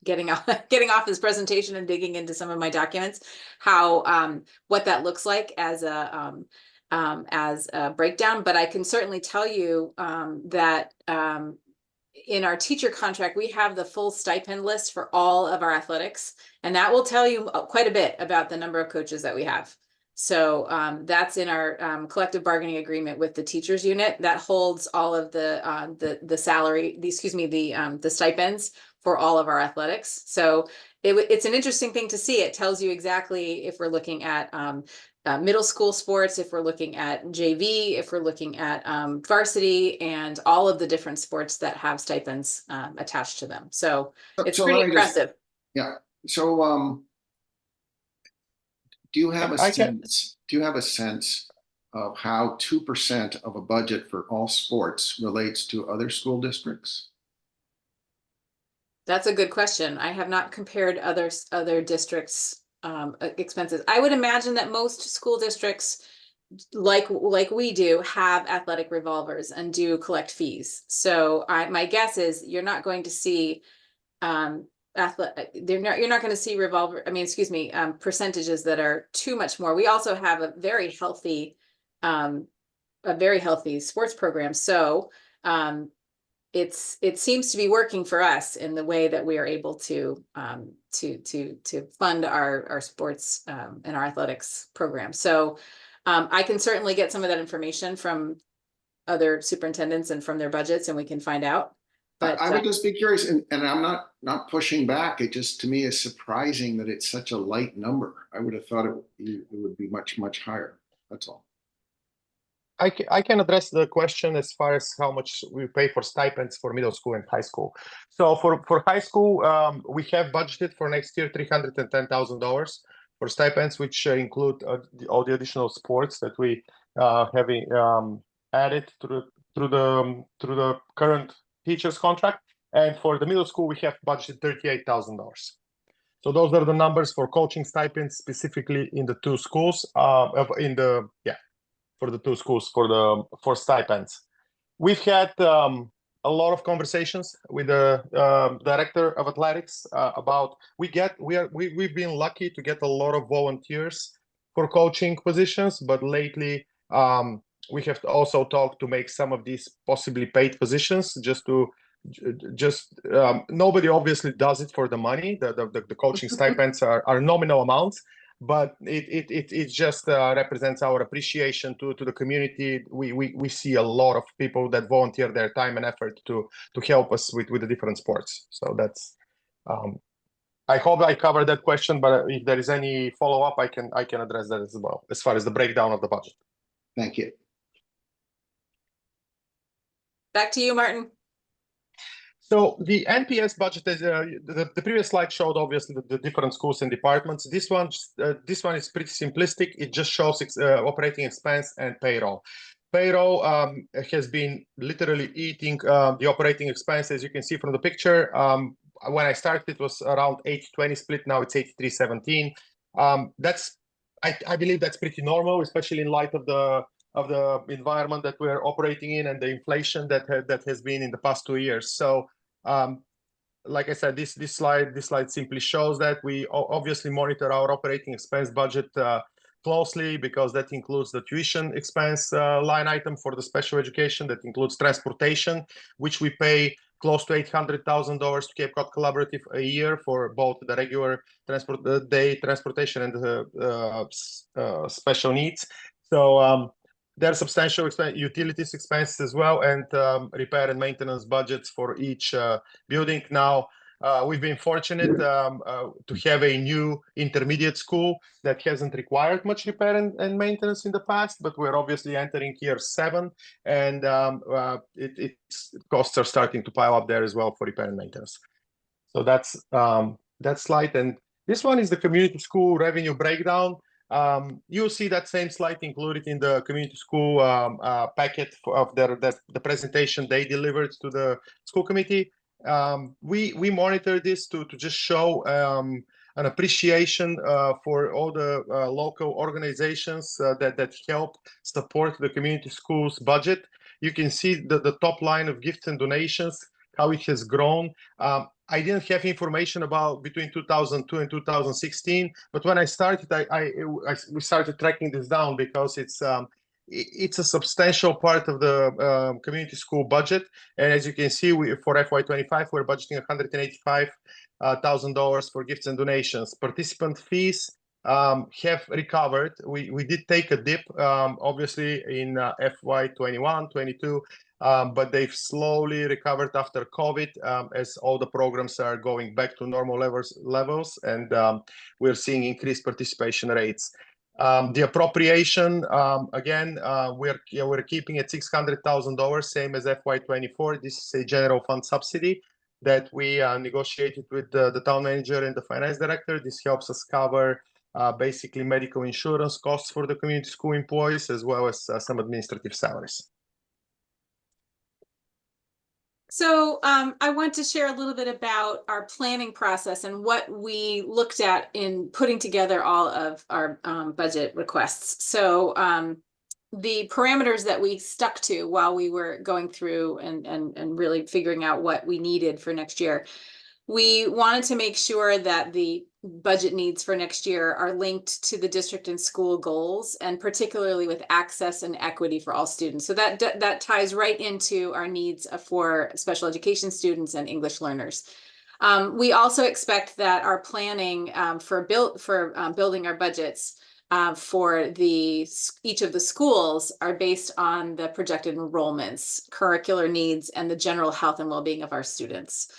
getting off this presentation and digging into some of my documents, how what that looks like as a breakdown. But I can certainly tell you that in our teacher contract, we have the full stipend list for all of our athletics, and that will tell you quite a bit about the number of coaches that we have. So that's in our collective bargaining agreement with the teachers unit that holds all of the salary, the stipends for all of our athletics. So it's an interesting thing to see. It tells you exactly if we're looking at middle school sports, if we're looking at JV, if we're looking at varsity, and all of the different sports that have stipends attached to them. So it's pretty impressive. Yeah. So do you have a sense? Do you have a sense of how 2% of a budget for all sports relates to other school districts? That's a good question. I have not compared other districts' expenses. I would imagine that most school districts, like we do, have athletic revolvers and do collect fees. So my guess is you're not going to see you're not going to see percentages that are too much more. We also have a very healthy sports program. So it seems to be working for us in the way that we are able to fund our sports and our athletics program. So I can certainly get some of that information from other superintendents and from their budgets, and we can find out. But I would just be curious, and I'm not pushing back. It just, to me, is surprising that it's such a light number. I would have thought it would be much, much higher. That's all. I can address the question as far as how much we pay for stipends for middle school and high school. So for high school, we have budgeted for next year $310,000 for stipends, which include all the additional sports that we have added through the current teachers contract. And for the middle school, we have budgeted $38,000. So those are the numbers for coaching stipends specifically in the two schools. For the two schools for stipends. We've had a lot of conversations with the director of athletics about we've been lucky to get a lot of volunteers for coaching positions, but lately we have also talked to make some of these possibly paid positions nobody obviously does it for the money. The coaching stipends are nominal amounts, but it just represents our appreciation to the community. We see a lot of people that volunteer their time and effort to help us with the different sports. So that's I hope I covered that question, but if there is any follow-up, I can address that as well, as far as the breakdown of the budget. Thank you. back to you, Martin. So the NPS budget is the previous slide showed obviously the different schools and departments. This one is pretty simplistic. It just shows operating expense and payroll. Payroll has been literally eating the operating expense, as you can see from the picture. When I started, it was around 80-20 split. Now it's 83-17. I believe that's pretty normal, especially in light of the environment that we're operating in and the inflation that has been in the past 2 years. So like I said, this slide simply shows that we obviously monitor our operating expense budget closely, because that includes the tuition expense line item for the special education, that includes transportation, which we pay close to $800,000 to Cape Cod Collaborative a year for both the regular day transportation and the special needs. So there are substantial utilities expenses as well, and repair and maintenance budgets for each building. Now, we've been fortunate to have a new intermediate school that hasn't required much repair and maintenance in the past, but we're obviously entering year 7, and costs are starting to pile up there as well for repair and maintenance. So that's that slide, and this one is the community school revenue breakdown. You'll see that same slide included in the community school packet of the presentation they delivered to the school committee. We monitor this to just show an appreciation for all the local organizations that help support the community schools budget. You can see the top line of gifts and donations, how it has grown. I didn't have information about between 2002 and 2016, but when I started, we started tracking this down, because it's a substantial part of the community school budget. And as you can see, for FY25, we're budgeting $185,000 for gifts and donations. Participant fees have recovered. We did take a dip, obviously, in FY21, 22, but they've slowly recovered after COVID, as all the programs are going back to normal levels, and we're seeing increased participation rates. The appropriation, again, we're keeping at $600,000, same as FY24. This is a general fund subsidy that we negotiated with the town manager and the finance director. This helps us cover basically medical insurance costs for the community school employees, as well as some administrative salaries. So I want to share a little bit about our planning process and what we looked at in putting together all of our budget requests. So the parameters that we stuck to while we were going through and really figuring out what we needed for next year, we wanted to make sure that the budget needs for next year are linked to the district and school goals, and particularly with access and equity for all students. So that ties right into our needs for special education students and English learners. We also expect that our planning for building our budgets for each of the schools are based on the projected enrollments, curricular needs, and the general health and well-being of our students.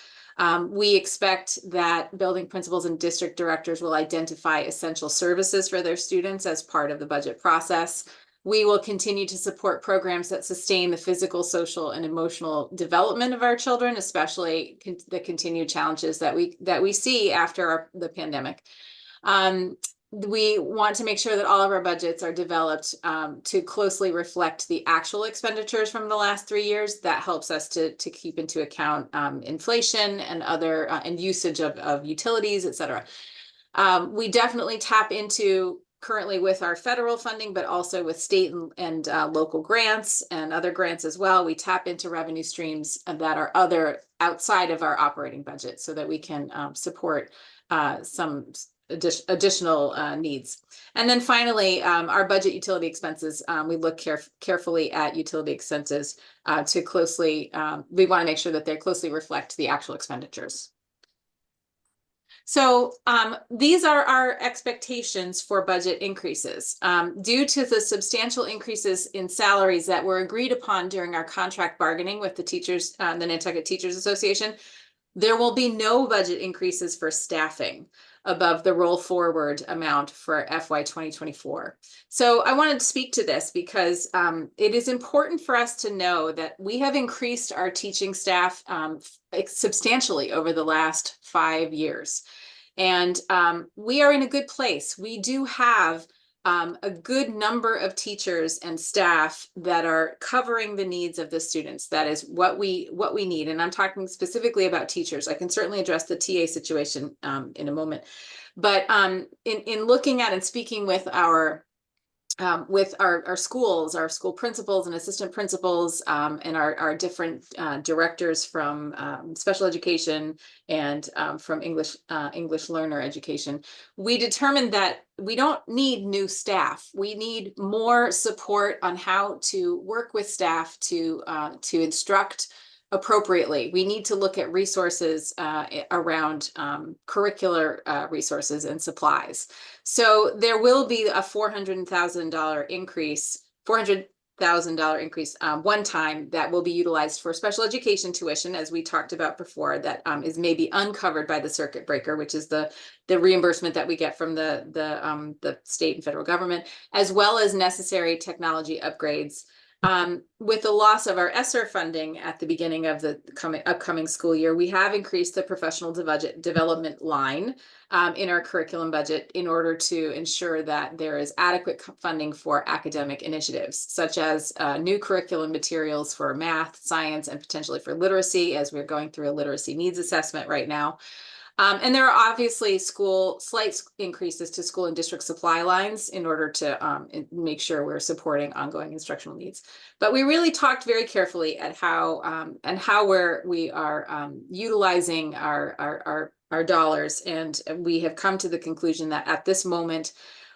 We expect that building principals and district directors will identify essential services for their students as part of the budget process. We will continue to support programs that sustain the physical, social, and emotional development of our children, especially the continued challenges that we see after the pandemic. We want to make sure that all of our budgets are developed to closely reflect the actual expenditures from the last 3 years. That helps us to keep into account inflation and other and usage of utilities, et cetera. We definitely tap into currently with our federal funding, but also with state and local grants and other grants as well. We tap into revenue streams that are other outside of our operating budget so that we can support some additional needs. And then finally, our budget utility expenses, we look carefully at utility expenses to closely, we want to make sure that they closely reflect the actual expenditures. So these are our expectations for budget increases. Due to the substantial increases in salaries that were agreed upon during our contract bargaining with the teachers, the Nantucket Teachers Association, there will be no budget increases for staffing above the roll forward amount for FY 2024. So I wanted to speak to this because it is important for us to know that we have increased our teaching staff substantially over the last 5 years. And we are in a good place. We do have a good number of teachers and staff that are covering the needs of the students. That is what we need. And I'm talking specifically about teachers. I can certainly address the TA situation in a moment. But in looking at and speaking with our schools, our school principals and assistant principals, and our different directors from special education and from English learner education, we determined that we don't need new staff. We need more support on how to work with staff to instruct appropriately. We need to look at resources around curricular resources and supplies. So there will be a $400,000 increase, one time that will be utilized for special education tuition, as we talked about before, that is maybe uncovered by the circuit breaker, which is the reimbursement that we get from the state and federal government, as well as necessary technology upgrades. With the loss of our ESSER funding at the beginning of the upcoming school year, we have increased the professional development line in our curriculum budget in order to ensure that there is adequate funding for academic initiatives, such as new curriculum materials for math, science, and potentially for literacy, as we're going through a literacy needs assessment right now. And there are obviously slight increases to school and district supply lines in order to make sure we're supporting ongoing instructional needs. But we really talked very carefully at how we are utilizing our dollars, and we have come to the conclusion that at this moment,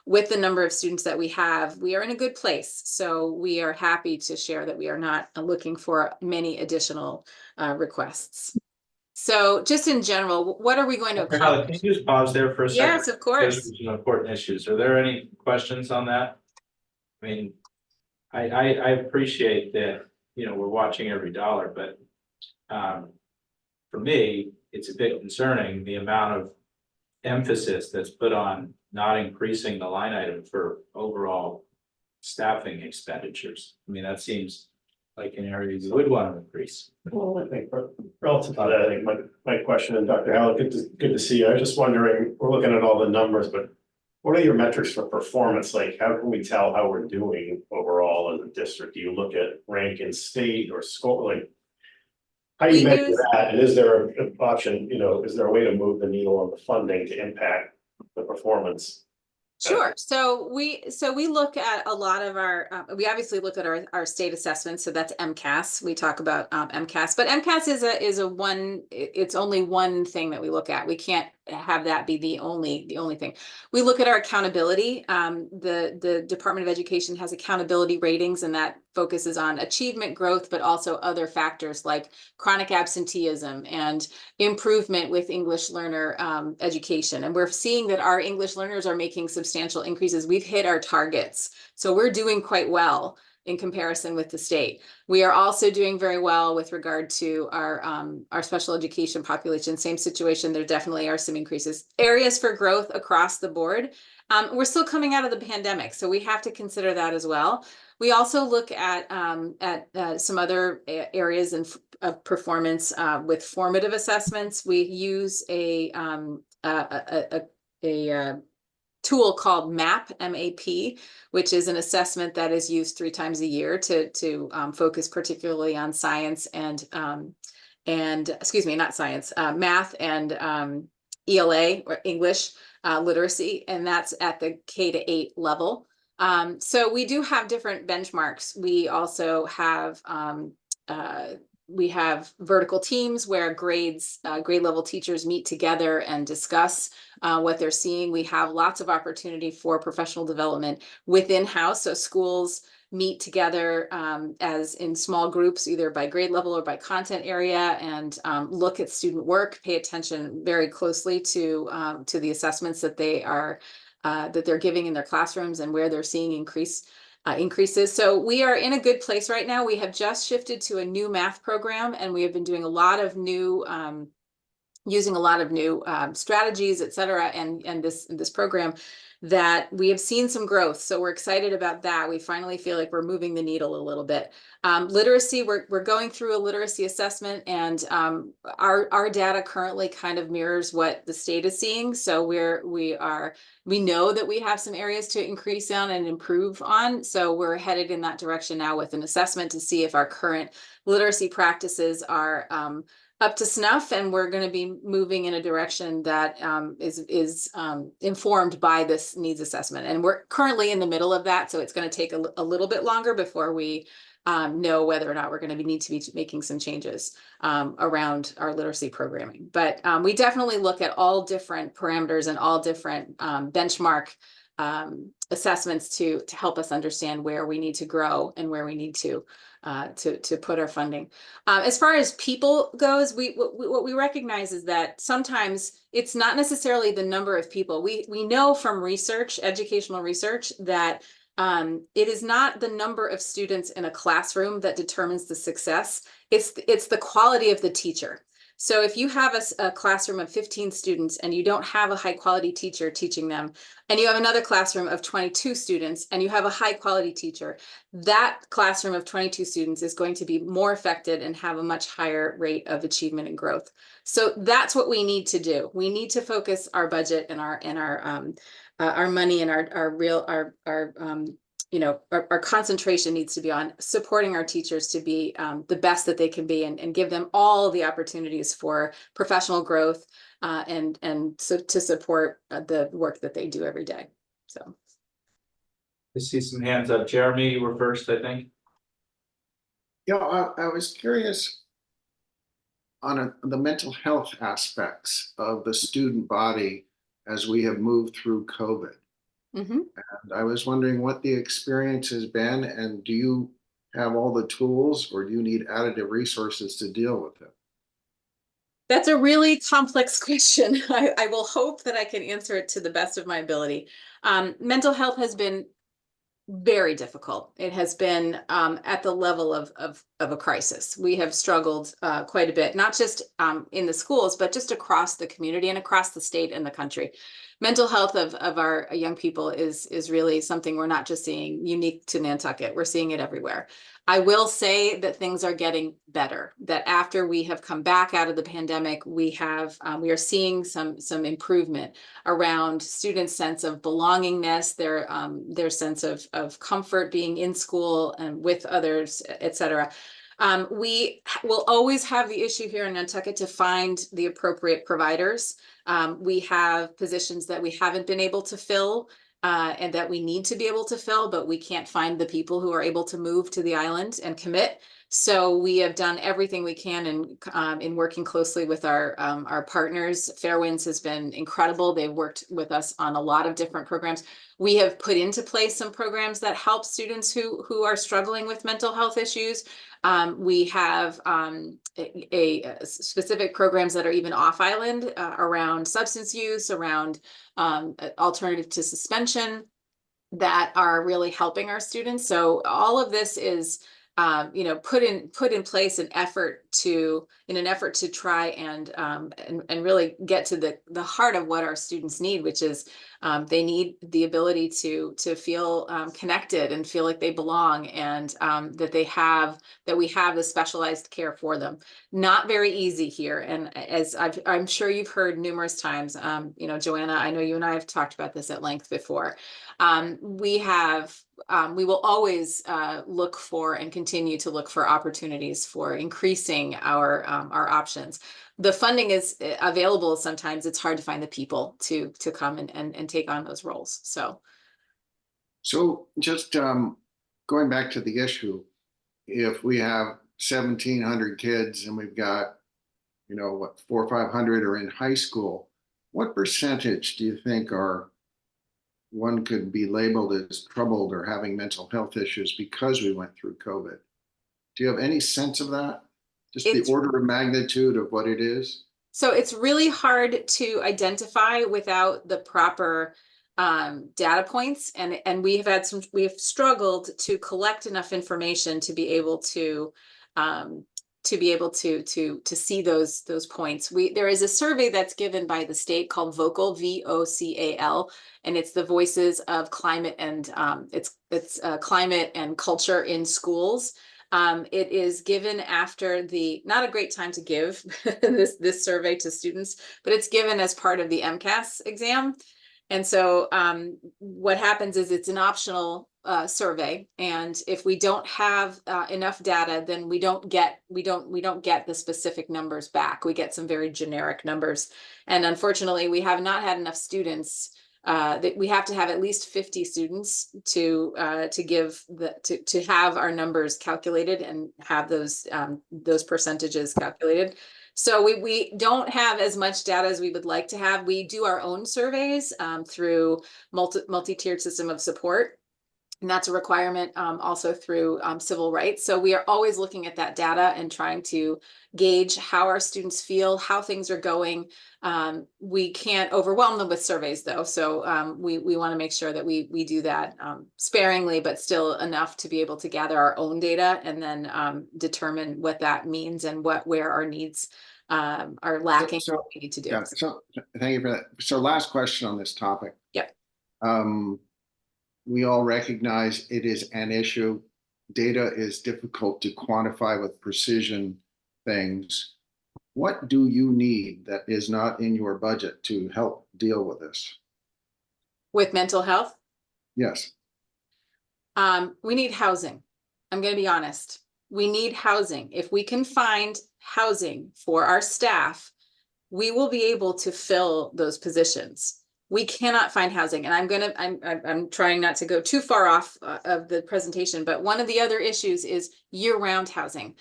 with the number of students that we are in a good place. So we are happy to share that we are not looking for many additional requests. So just in general, what are we going to accomplish? Can you just pause there for a second? Yes, of course. Those are some important issues. Are there any questions on that? I mean, I appreciate that, we're watching every dollar, but for me, it's a bit concerning the amount of emphasis that's put on not increasing the line item for overall staffing expenditures. I mean, that seems like an area you would want to increase. Well, I think relative to that, I think my question, and Dr. Hallett, good to see you. I was just wondering, we're looking at all the numbers, but what are your metrics for performance? Like, how can we tell how we're doing overall as a district? Do you look at rank in state or school? Like, how do you measure that? And is there an option, is there a way to move the needle on the funding to impact the performance? Sure. So we look at a lot of we obviously look at our state assessments. So that's MCAS. We talk about MCAS, but MCAS it's only one thing that we look at. We can't have that be the only thing. We look at our accountability. The Department of Education has accountability ratings, and that focuses on achievement, growth, but also other factors like chronic absenteeism and improvement with English learner education. And we're seeing that our English learners are making substantial increases. We've hit our targets. So we're doing quite well in comparison with the state. We are also doing very well with regard to our special education population. Same situation, there definitely are some increases. Areas for growth across the board. We're still coming out of the pandemic, so we have to consider that as well. We also look at some other areas of performance with formative assessments. We use a tool called MAP, M-A-P, which is an assessment that is used 3 times a year to focus particularly on science and excuse me, not science, math and ELA or English literacy, and that's at the K-8 level. So we do have different benchmarks. We also have vertical teams where grade level teachers meet together and discuss what they're seeing. We have lots of opportunity for professional development within house. So schools meet together as in small groups, either by grade level or by content area, and look at student work, pay attention very closely to the assessments that they're giving in their classrooms and where they're seeing increases. So we are in a good place right now. We have just shifted to a new math program, and we have been doing a lot of new, using a lot of new strategies, et cetera, and this program that we have seen some growth. So we're excited about that. We finally feel like we're moving the needle a little bit. Literacy, we're going through a literacy assessment, and our data currently kind of mirrors what the state is seeing. So we know that we have some areas to increase on and improve on. So we're headed in that direction now with an assessment to see if our current literacy practices are up to snuff, and we're going to be moving in a direction that is informed by this needs assessment. And we're currently in the middle of that, so it's going to take a little bit longer before we know whether or not we're going to need to be making some changes around our literacy programming. But we definitely look at all different parameters and all different benchmark assessments to help us understand where we need to grow and where we need to put our funding. As far as people goes, what we recognize is that sometimes it's not necessarily the number of people. We know from research, educational research, that it is not the number of students in a classroom that determines the success. It's the quality of the teacher. So if you have a classroom of 15 students and you don't have a high quality teacher teaching them, and you have another classroom of 22 students and you have a high quality teacher, that classroom of 22 students is going to be more affected and have a much higher rate of achievement and growth. So that's what we need to do. We need to focus our budget and our money and our concentration needs to be on supporting our teachers to be the best that they can be, and give them all the opportunities for professional growth and so to support the work that they do every day. So I see some hands up. Jeremy, you were first, I think. Yeah, I was curious on the mental health aspects of the student body as we have moved through COVID. Mm-hmm. And I was wondering what the experience has been, and do you have all the tools, or do you need additive resources to deal with it? That's a really complex question. I will hope that I can answer it to the best of my ability. Mental health has been very difficult. It has been at the level of a crisis. We have struggled quite a bit, not just in the schools, but just across the community and across the state and the country. Mental health of our young people is really something we're not just seeing unique to Nantucket. We're seeing it everywhere. I will say that things are getting better, that after we have come back out of the pandemic, we are seeing some improvement around students' sense of belongingness, their sense of comfort being in school and with others, et cetera. We will always have the issue here in Nantucket to find the appropriate providers. We have positions that we haven't been able to fill and that we need to be able to fill, but we can't find the people who are able to move to the island and commit. So we have done everything we can in working closely with our partners. Fairwinds has been incredible. They've worked with us on a lot of different programs. We have put into place some programs that help students who are struggling with mental health issues. We have a specific programs that are even off island around substance use, around alternative to suspension, that are really helping our students. So all of this is put in place in an effort to try and really get to the heart of what our students need, which is they need the ability to feel connected and feel like they belong, and that we have the specialized care for them. Not very easy here, and as I'm sure you've heard numerous times, Joanna, I know you and I have talked about this at length before. We will always look for and continue to look for opportunities for increasing our options. The funding is available. Sometimes it's hard to find the people to come and take on those roles. So just going back to the issue, if we have 1,700 kids and we've got, 400 or 500 are in high school, what percentage do you think one could be labeled as troubled or having mental health issues because we went through COVID? Do you have any sense of that? Just the order of magnitude of what it is? So it's really hard to identify without the proper data points, and we have struggled to collect enough information to be able to see those points. There is a survey that's given by the state called VOCAL, VOCAL, and it's the voices of climate and it's climate and culture in schools. It is given after not a great time to give this survey to students, but it's given as part of the MCAS exam. And so what happens is it's an optional survey, and if we don't have enough data, then we don't get the specific numbers back. We get some very generic numbers, and unfortunately, we have not had enough students. That we have to have at least 50 students to have our numbers calculated and have those percentages calculated. So we don't have as much data as we would like to have. We do our own surveys through multi-tiered system of support. And that's a requirement also through civil rights. So we are always looking at that data and trying to gauge how our students feel, how things are going. We can't overwhelm them with surveys though. So we want to make sure that we do that sparingly, but still enough to be able to gather our own data and then determine what that means and where our needs are lacking, what we need to do. Yeah, so thank you for that. So last question on this topic. Yep. We all recognize it is an issue. Data is difficult to quantify with precision things. What do you need that is not in your budget to help deal with this? With mental health? Yes. We need housing. I'm going to be honest. We need housing. If we can find housing for our staff, we will be able to fill those positions. We cannot find housing, and I'm trying not to go too far off of the presentation, but one of the other issues is year-round housing.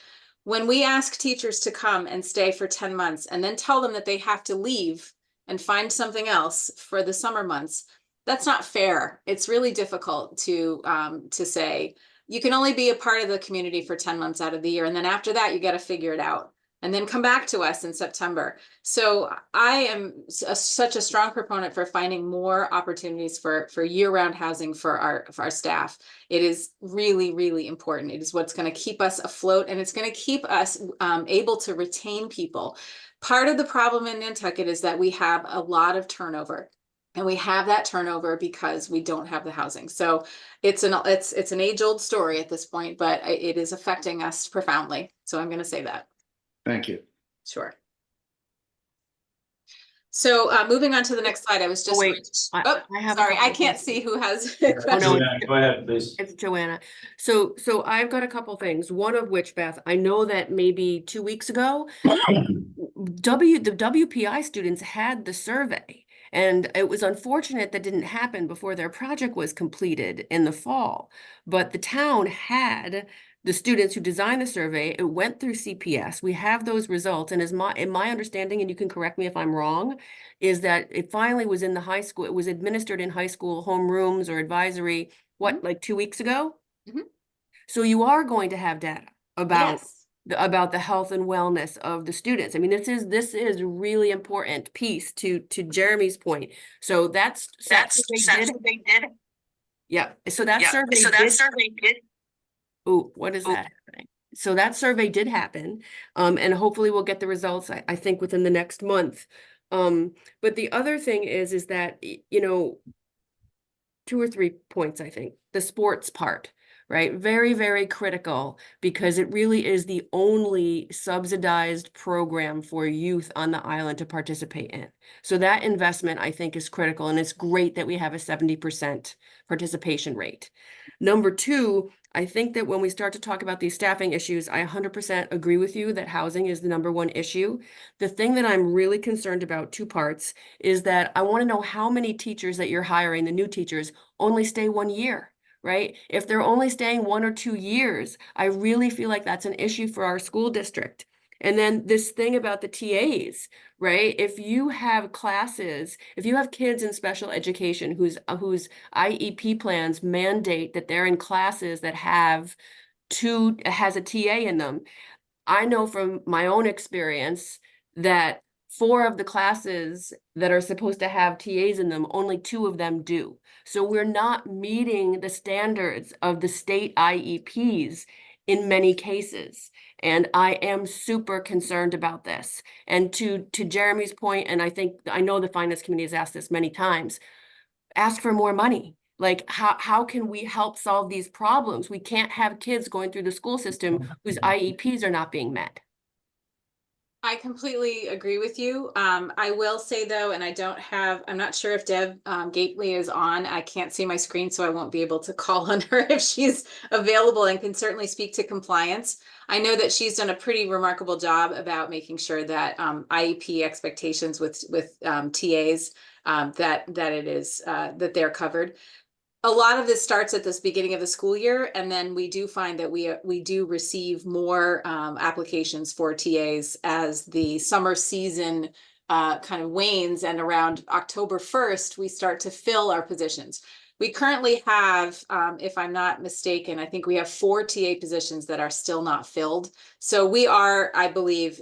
When we ask teachers to come and stay for 10 months and then tell them that they have to leave and find something else for the summer months, that's not fair. It's really difficult to say you can only be a part of the community for 10 months out of the year, and then after that you got to figure it out and then come back to us in September. So I am such a strong proponent for finding more opportunities for year-round housing for our staff. It is really, really important. It is what's going to keep us afloat, and it's going to keep us able to retain people. Part of the problem in Nantucket is that we have a lot of turnover. And we have that turnover because we don't have the housing. So it's an age-old story at this point, but it is affecting us profoundly. So I'm going to say that. Thank you. Sure. So moving on to the next slide, I was just I can't see who has questions. no, Go ahead, please. It's Joanna. So I've got a couple things. One of which, Beth, I know that maybe 2 weeks ago, the WPI students had the survey. And it was unfortunate that didn't happen before their project was completed in the fall. But the town had the students who designed the survey, it went through CPS. We have those results. And in my understanding, and you can correct me if I'm wrong, is that it finally was in the high school. It was administered in high school homerooms or advisory, like 2 weeks ago? Mhm. So you are going to have data about Yes. about the health and wellness of the students. I mean, this is a really important piece to Jeremy's point. So that's what they did. Yeah, so that survey did. Ooh, what is that happening? So that survey did happen, and hopefully we'll get the results, I think, within the next month. But the other thing is that, you know, 2 or 3 points, I think. The sports part, right? Very, very critical, because it really is the only subsidized program for youth on the island to participate in. So that investment, I think, is critical, and it's great that we have a 70% participation rate. Number 2, I think that when we start to talk about these staffing issues, I 100% agree with you that housing is the number one issue. The thing that I'm really concerned about, 2 parts, is that I want to know how many teachers that you're hiring, the new teachers, only stay 1 year, right? If they're only staying 1 or 2 years, I really feel like that's an issue for our school district. And then this thing about the TAs, right? If you have classes, if you have kids in special education whose IEP plans mandate that they're in classes that has a TA in them, I know from my own experience that 4 of the classes that are supposed to have TAs in them, only 2 of them do. So we're not meeting the standards of the state IEPs in many cases. And I am super concerned about this. And to Jeremy's point, and I know the finance committee has asked this many times, ask for more money. Like, how can we help solve these problems? We can't have kids going through the school system whose IEPs are not being met. I completely agree with you. I will say though, and I'm not sure if Deb Gately is on. I can't see my screen, so I won't be able to call on her if she's available, and can certainly speak to compliance. I know that she's done a pretty remarkable job about making sure that IEP expectations with TAs, that they're covered. A lot of this starts at this beginning of the school year, and then we do find that we do receive more applications for TAs as the summer season kind of wanes, and around October 1st, we start to fill our positions. We currently have, if I'm not mistaken, I think we have 4 TA positions that are still not filled. So we are, I believe,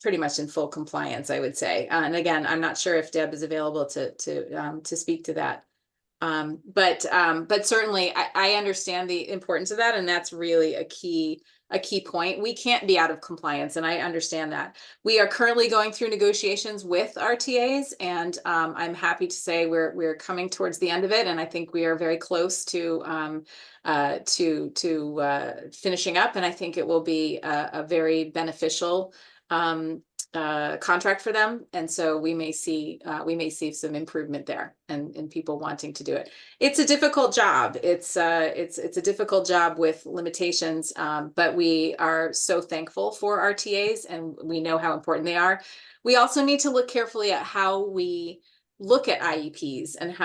pretty much in full compliance, I would say. And again, I'm not sure if Deb is available to speak to that. But certainly I understand the importance of that, and that's really a key point. We can't be out of compliance, and I understand that. We are currently going through negotiations with our TAs, and I'm happy to say we're coming towards the end of it, and I think we are very close to finishing up, and I think it will be a very beneficial contract for them, and so we may see some improvement there, and people wanting to do it. It's a difficult job. It's a difficult job with limitations, but we are so thankful for our TAs, and we know how important they are. We also need to look carefully at how we look at IEPs and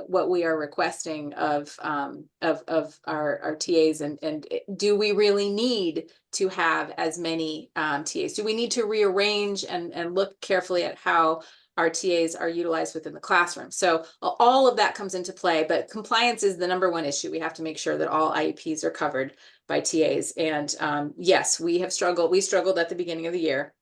what we are requesting of our TAs, and do we really need to have as many TAs? Do we need to rearrange and look carefully at how our TAs are utilized within the classroom? So all of that comes into play, but compliance is the number one issue. We have to make sure that all IEPs are covered by TAs. And yes, we struggled at the beginning of the year.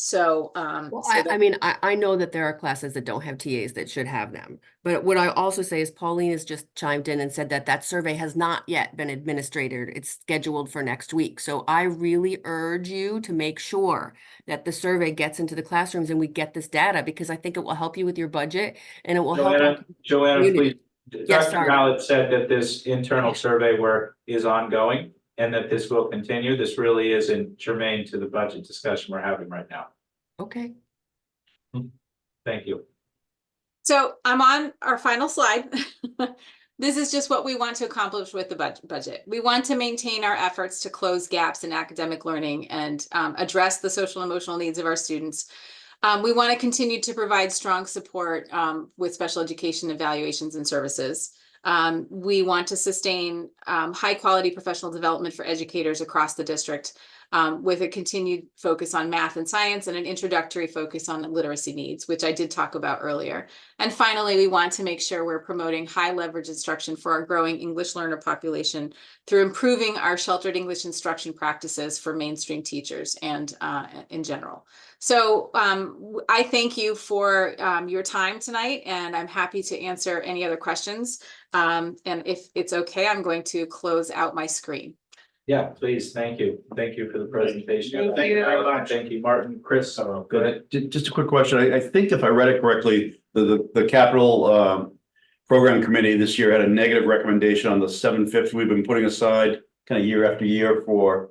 So, I know that there are classes that don't have TAs that should have them. But what I also say is Pauline has just chimed in and said that survey has not yet been administered. It's scheduled for next week. So I really urge you to make sure that the survey gets into the classrooms and we get this data, because I think it will help you with your budget, and it will help. Joanna, please. Yes, Dr. Hallett said that this internal survey work is ongoing, and that this will continue. This really isn't germane to the budget discussion we're having right now. Okay. Thank you. So I'm on our final slide. This is just what we want to accomplish with the budget. We want to maintain our efforts to close gaps in academic learning and address the social and emotional needs of our students. We want to continue to provide strong support with special education evaluations and services. We want to sustain high quality professional development for educators across the district, with a continued focus on math and science and an introductory focus on literacy needs, which I did talk about earlier. And finally, we want to make sure we're promoting high leverage instruction for our growing English learner population through improving our sheltered English instruction practices for mainstream teachers and in general. So I thank you for your time tonight, and I'm happy to answer any other questions. And if it's okay, I'm going to close out my screen. Yeah, please, thank you. Thank you for the presentation. Thank you very much. Thank you, Martin. Chris, go ahead. Just a quick question. I think if I read it correctly, the capital program committee this year had a negative recommendation on the $750 we've been putting aside kind of year after year for,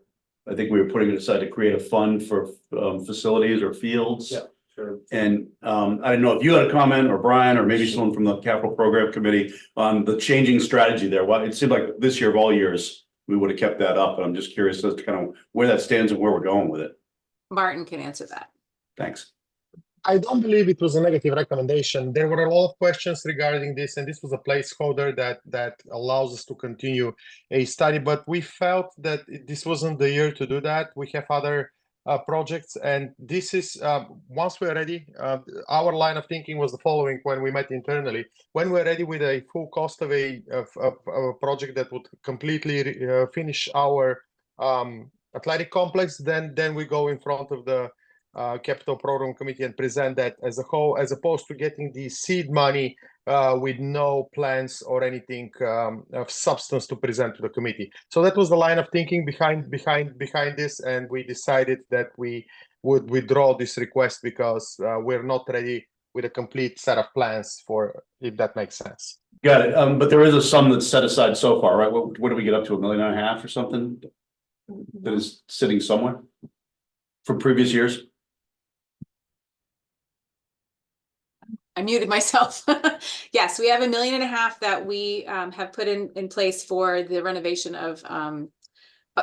I think we were putting it aside to create a fund for facilities or fields. Yeah, sure. And I don't know if you had a comment, or Brian, or maybe someone from the capital program committee on the changing strategy there. Well, it seemed like this year of all years, we would have kept that up, but I'm just curious as to kind of where that stands and where we're going with it. Martin can answer that. Thanks. I don't believe it was a negative recommendation. There were a lot of questions regarding this, and this was a placeholder that allows us to continue a study. But we felt that this wasn't the year to do that. We have other projects, and this is once we're ready. Our line of thinking was the following when we met internally: when we're ready with a full cost of a project that would completely finish our athletic complex, then we go in front of the capital program committee and present that as a whole, as opposed to getting the seed money with no plans or anything of substance to present to the committee. So that was the line of thinking behind this, and we decided that we would withdraw this request because we're not ready with a complete set of plans for, if that makes sense. Got it. But there is a sum that's set aside so far, right? What do we get up to, $1.5 million or something that is sitting somewhere from previous years? I muted myself. Yes, we have $1.5 million that we have put in place for the renovation of. Are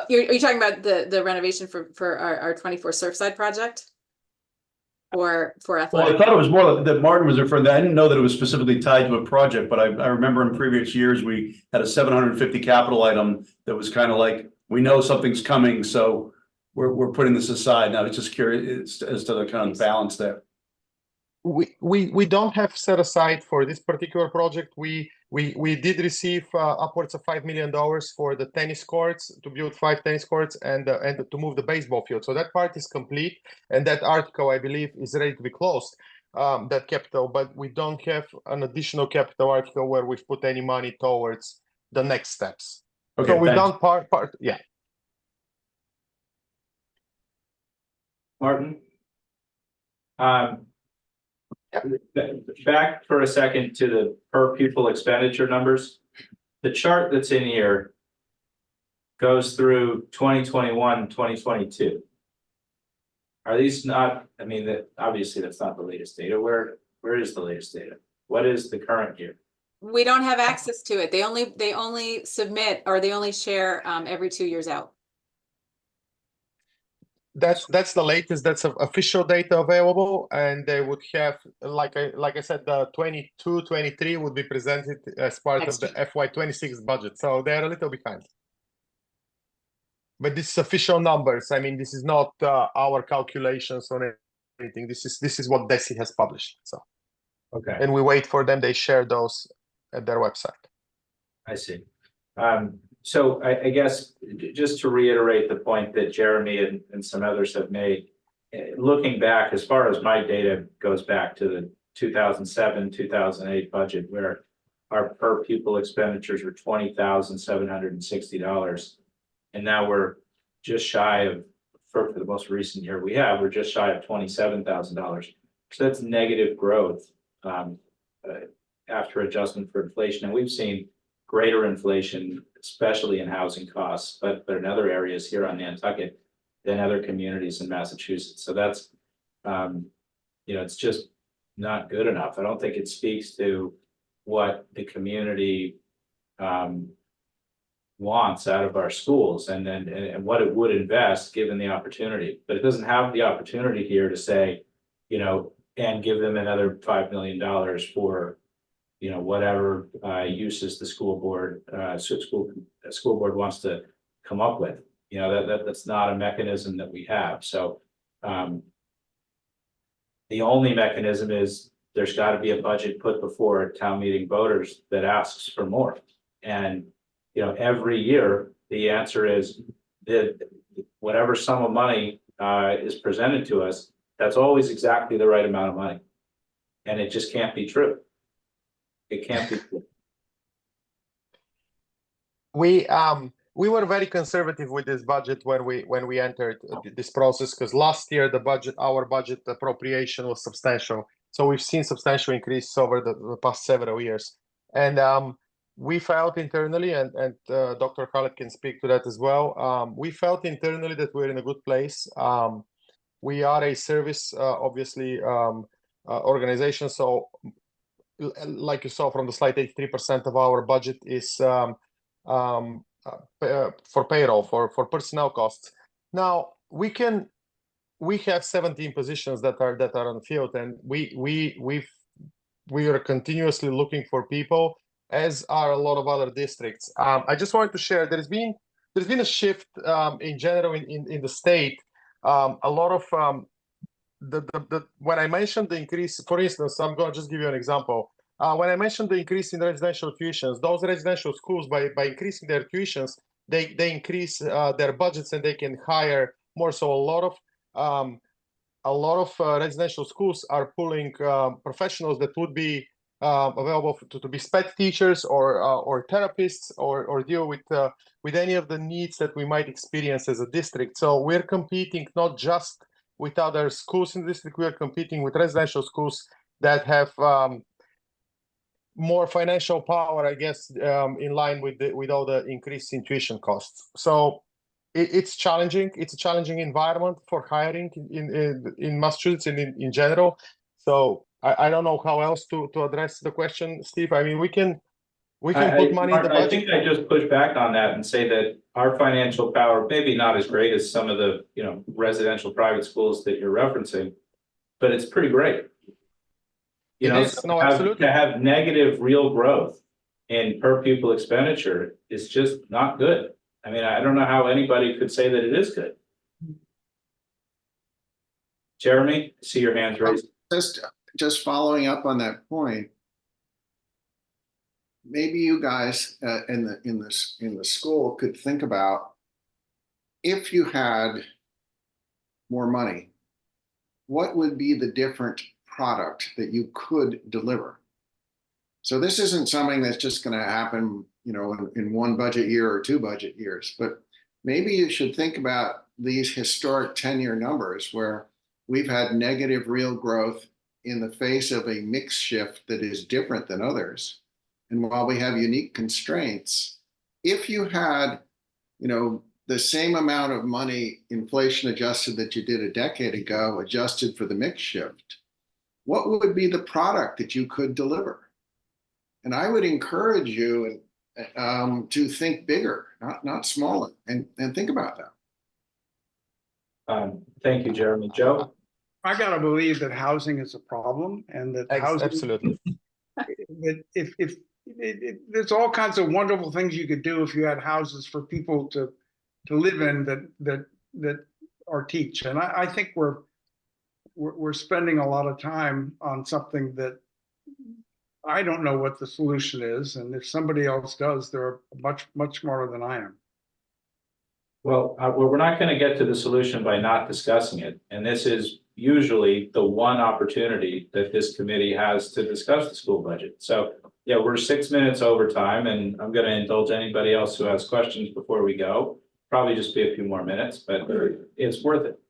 you talking about the renovation for our 24 Surfside project? Or for athletic? Well, I thought it was more that Martin was referring to. I didn't know that it was specifically tied to a project, but I remember in previous years we had a 750 capital item that was kind of like, we know something's coming, so we're putting this aside. Now, it's just curious as to the kind of balance there. We don't have set aside for this particular project. We did receive upwards of $5 million for the tennis courts, to build 5 tennis courts and to move the baseball field. So that part is complete, and that article, I believe, is ready to be closed. That capital, but we don't have an additional capital article where we've put any money towards the next steps. Okay, so we thanks. don't part. Yeah. Martin? Back for a second to the per pupil expenditure numbers. The chart that's in here goes through 2021, 2022. Are these not, I mean, that obviously that's not the latest data. Where is the latest data? What is the current year? We don't have access to it. They only submit, or they only share every 2 years out. That's the latest. That's official data available, and they would have, like I said, the 22-23 would be presented as part Next of the FY26 budget. So they're a little behind. But this is official numbers. I mean, this is not our calculations on anything. This is what DESI has published. So, Okay, and we wait for them. They share those at their website. I see. So I guess just to reiterate the point that Jeremy and some others have made, looking back, as far as my data goes back to the 2007, 2008 budget, where our per pupil expenditures were $20,760. And now we're just shy of, for the most recent year we're just shy of $27,000. So that's negative growth after adjustment for inflation. And we've seen greater inflation, especially in housing costs, but in other areas here on Nantucket than other communities in Massachusetts. So that's, it's just not good enough. I don't think it speaks to what the community wants out of our schools and what it would invest given the opportunity. But it doesn't have the opportunity here to say, and give them another $5 million for whatever uses the school board wants to come up with. That's not a mechanism that we have. So the only mechanism is there's got to be a budget put before town meeting voters that asks for more. And every year the answer is that whatever sum of money is presented to us, that's always exactly the right amount of money. And it just can't be true. It can't be true. We were very conservative with this budget when we entered this process, because last year our budget appropriation was substantial. So we've seen substantial increase over the past several years, and we felt internally, and Dr. Hallett can speak to that as well. We felt internally that we're in a good place. We are a service, obviously, organization. So, like you saw from the slide, 83% of our budget is for payroll, for personnel costs. Now we have 17 positions that are on the field, and we are continuously looking for people, as are a lot of other districts. I just wanted to share there's been a shift in general in the state. A lot of when I mentioned the increase, for instance, I'm going to just give you an example. When I mentioned the increase in residential tuitions, those residential schools, by increasing their tuitions, they increase their budgets and they can hire more. So a lot of residential schools are pulling professionals that would be available to be sped teachers or therapists or deal with any of the needs that we might experience as a district. So we're competing not just with other schools in the district, we are competing with residential schools that have more financial power, I guess, in line with all the increase in tuition costs. So it's challenging. It's a challenging environment for hiring in Massachusetts and in general. So I don't know how else to address the question, Steve. I mean, we can put money in the budget. I think I just push back on that and say that our financial power, maybe not as great as some of the residential private schools that you're referencing, but it's pretty great. To have negative real growth in per pupil expenditure is just not good. I mean, I don't know how anybody could say that it is good. Jeremy, see your hands raised. Just following up on that point, maybe you guys in the school could think about, if you had more money, what would be the different product that you could deliver? So this isn't something that's just going to happen, in one budget year or two budget years, but maybe you should think about these historic 10-year numbers where we've had negative real growth in the face of a mix shift that is different than others. And while we have unique constraints, if you had, the same amount of money inflation adjusted that you did a decade ago, adjusted for the mix shift, what would be the product that you could deliver? And I would encourage you to think bigger, not smaller, and think about that. Thank you, Jeremy. Joe? I gotta believe that housing is a problem, and that housing, absolutely, that if there's all kinds of wonderful things you could do if you had houses for people to live in that are teach. And I think we're spending a lot of time on something that I don't know what the solution is, and if somebody else does, they're much smarter than I am. Well, we're not going to get to the solution by not discussing it, and this is usually the one opportunity that this committee has to discuss the school budget. So yeah, we're 6 minutes over time, and I'm going to indulge anybody else who has questions before we go. Probably just be a few more minutes, but it's worth it.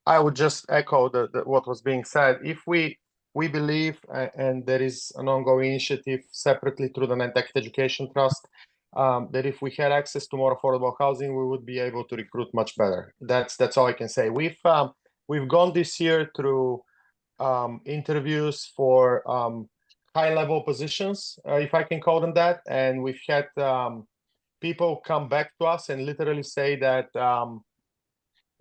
I would just echo what was being said. If we believe, and there is an ongoing initiative separately through the Nantucket Education Trust, that if we had access to more affordable housing, we would be able to recruit much better. That's all I can say. We've gone this year through interviews for high-level positions, if I can call them that, and we've had people come back to us and literally say that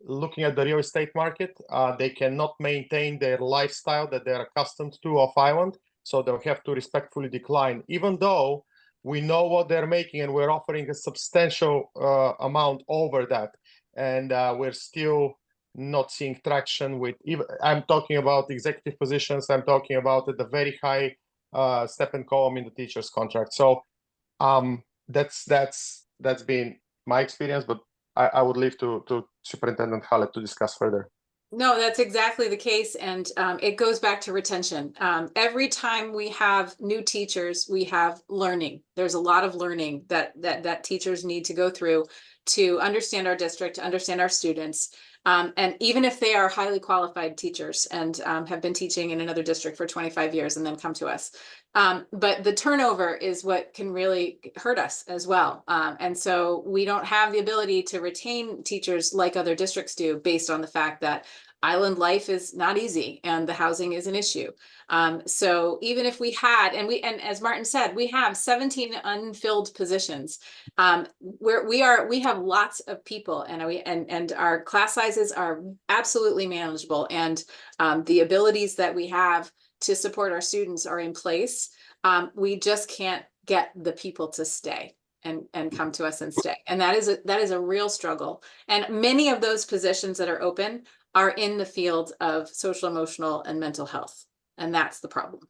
looking at the real estate market, they cannot maintain their lifestyle that they're accustomed to off island, So they'll have to respectfully decline, even though we know what they're making and we're offering a substantial amount over that. And we're still not seeing traction with, even, I'm talking about executive positions, I'm talking about at the very high step and column in the teacher's contract. So that's been my experience, but I would leave to Superintendent Hallett to discuss further. No, that's exactly the case. And it goes back to retention. Every time we have new teachers, we have learning. There's a lot of learning that teachers need to go through to understand our district, to understand our students. And even if they are highly qualified teachers and have been teaching in another district for 25 years and then come to us. But the turnover is what can really hurt us as well. And so we don't have the ability to retain teachers like other districts do based on the fact that island life is not easy and the housing is an issue. So even if we had, and as Martin said, we have 17 unfilled positions, where we have lots of people, and our class sizes are absolutely manageable, and the abilities that we have to support our students are in place. We just can't get the people to stay and come to us and stay. And that is a real struggle. And many of those positions that are open are in the field of social, emotional, and mental health. And that's the problem.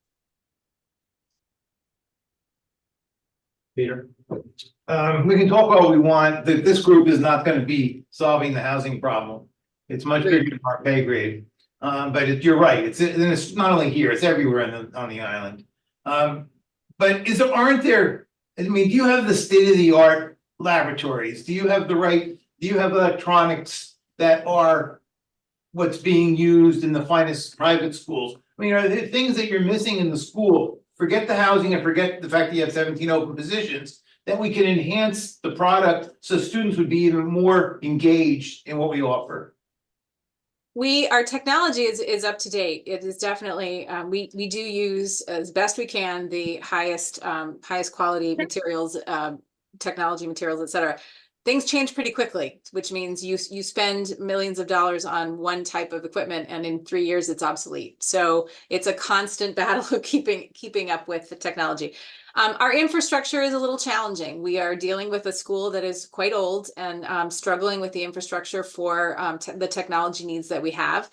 Peter? We can talk all we want, that this group is not gonna be solving the housing problem. It's much bigger than our pay grade. But you're right, it's not only here, it's everywhere on the island. But aren't there, I mean, do you have the state-of-the-art laboratories? Do you have electronics that are what's being used in the finest private schools? I mean, are there things that you're missing in the school? Forget the housing and forget the fact that you have 17 open positions, that we can enhance the product so students would be even more engaged in what we offer. Our technology is up to date. It is definitely, we do use as best we can the highest quality materials, technology materials, et cetera. Things change pretty quickly, which means you spend millions of dollars on one type of equipment and in 3 years it's obsolete. So it's a constant battle of keeping up with the technology. Our infrastructure is a little challenging. We are dealing with a school that is quite old and struggling with the infrastructure for the technology needs that we have.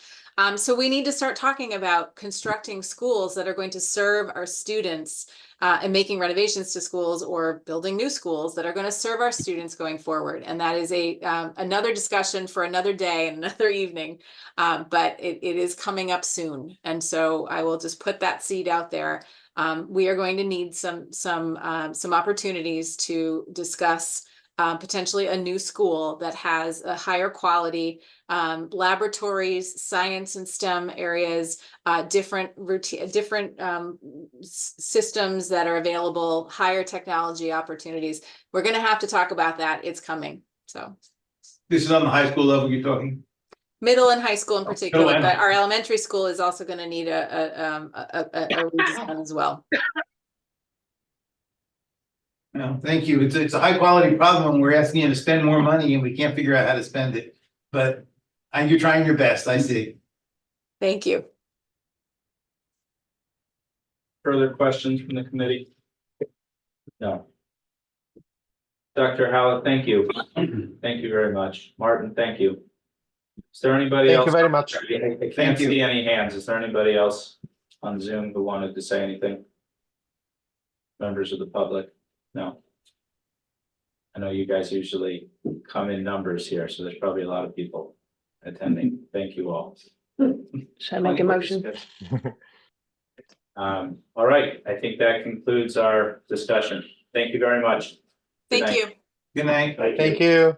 So we need to start talking about constructing schools that are going to serve our students and making renovations to schools or building new schools that are going to serve our students going forward. And that is another discussion for another day and another evening, but it is coming up soon. And so I will just put that seed out there. We are going to need some opportunities to discuss potentially a new school that has a higher quality laboratories, science and STEM areas, different systems that are available, higher technology opportunities. We're going to have to talk about that. It's coming. So This is on the high school level you're talking? Middle and high school in particular, Middle and but high our elementary school is also going to need a redesign as well. No, thank you. It's a high quality problem when we're asking you to spend more money and we can't figure out how to spend it. But you're trying your best, I see. Thank you. Further questions from the committee? No. Dr. Hallett, thank you. Thank you very much. Martin, thank you. Is there anybody else? Thank you very much. I can't see any hands. Is there anybody else on Zoom who wanted to say anything? Members of the public? No. I know you guys usually come in numbers here, so there's probably a lot of people attending. Thank you all. Should I make a motion? All right, I think that concludes our discussion. Thank you very much. Good Thank night. you. Good night. Thank you.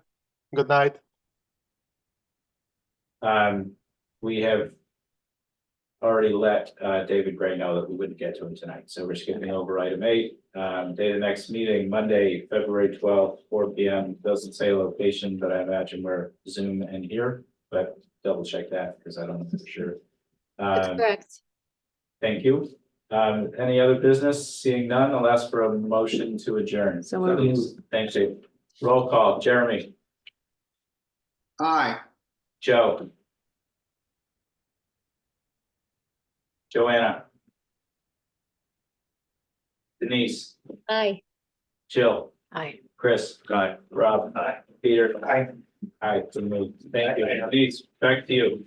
Good night. We have already let David Gray know that we wouldn't get to him tonight, so we're skipping over item 8. Day of the next meeting, Monday, February 12th, 4 p.m. Doesn't say location, but I imagine we're Zoom and here, but double check that because I don't know for sure. That's correct. Thank you. Any other business? Seeing none, I'll ask for a motion to adjourn. So moved. Thank you. Roll call. Jeremy, Aye. Joe, Joanna, Denise, Aye. Jill, Aye. Chris. Aye. Rob. Aye. Peter. Aye. Aye, so moved. Thank you. Denise, back to you.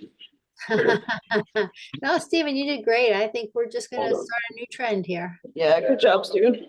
No, Stephen, you did great. I think we're just gonna Hold on. start a new trend here. Yeah, good job, Steven.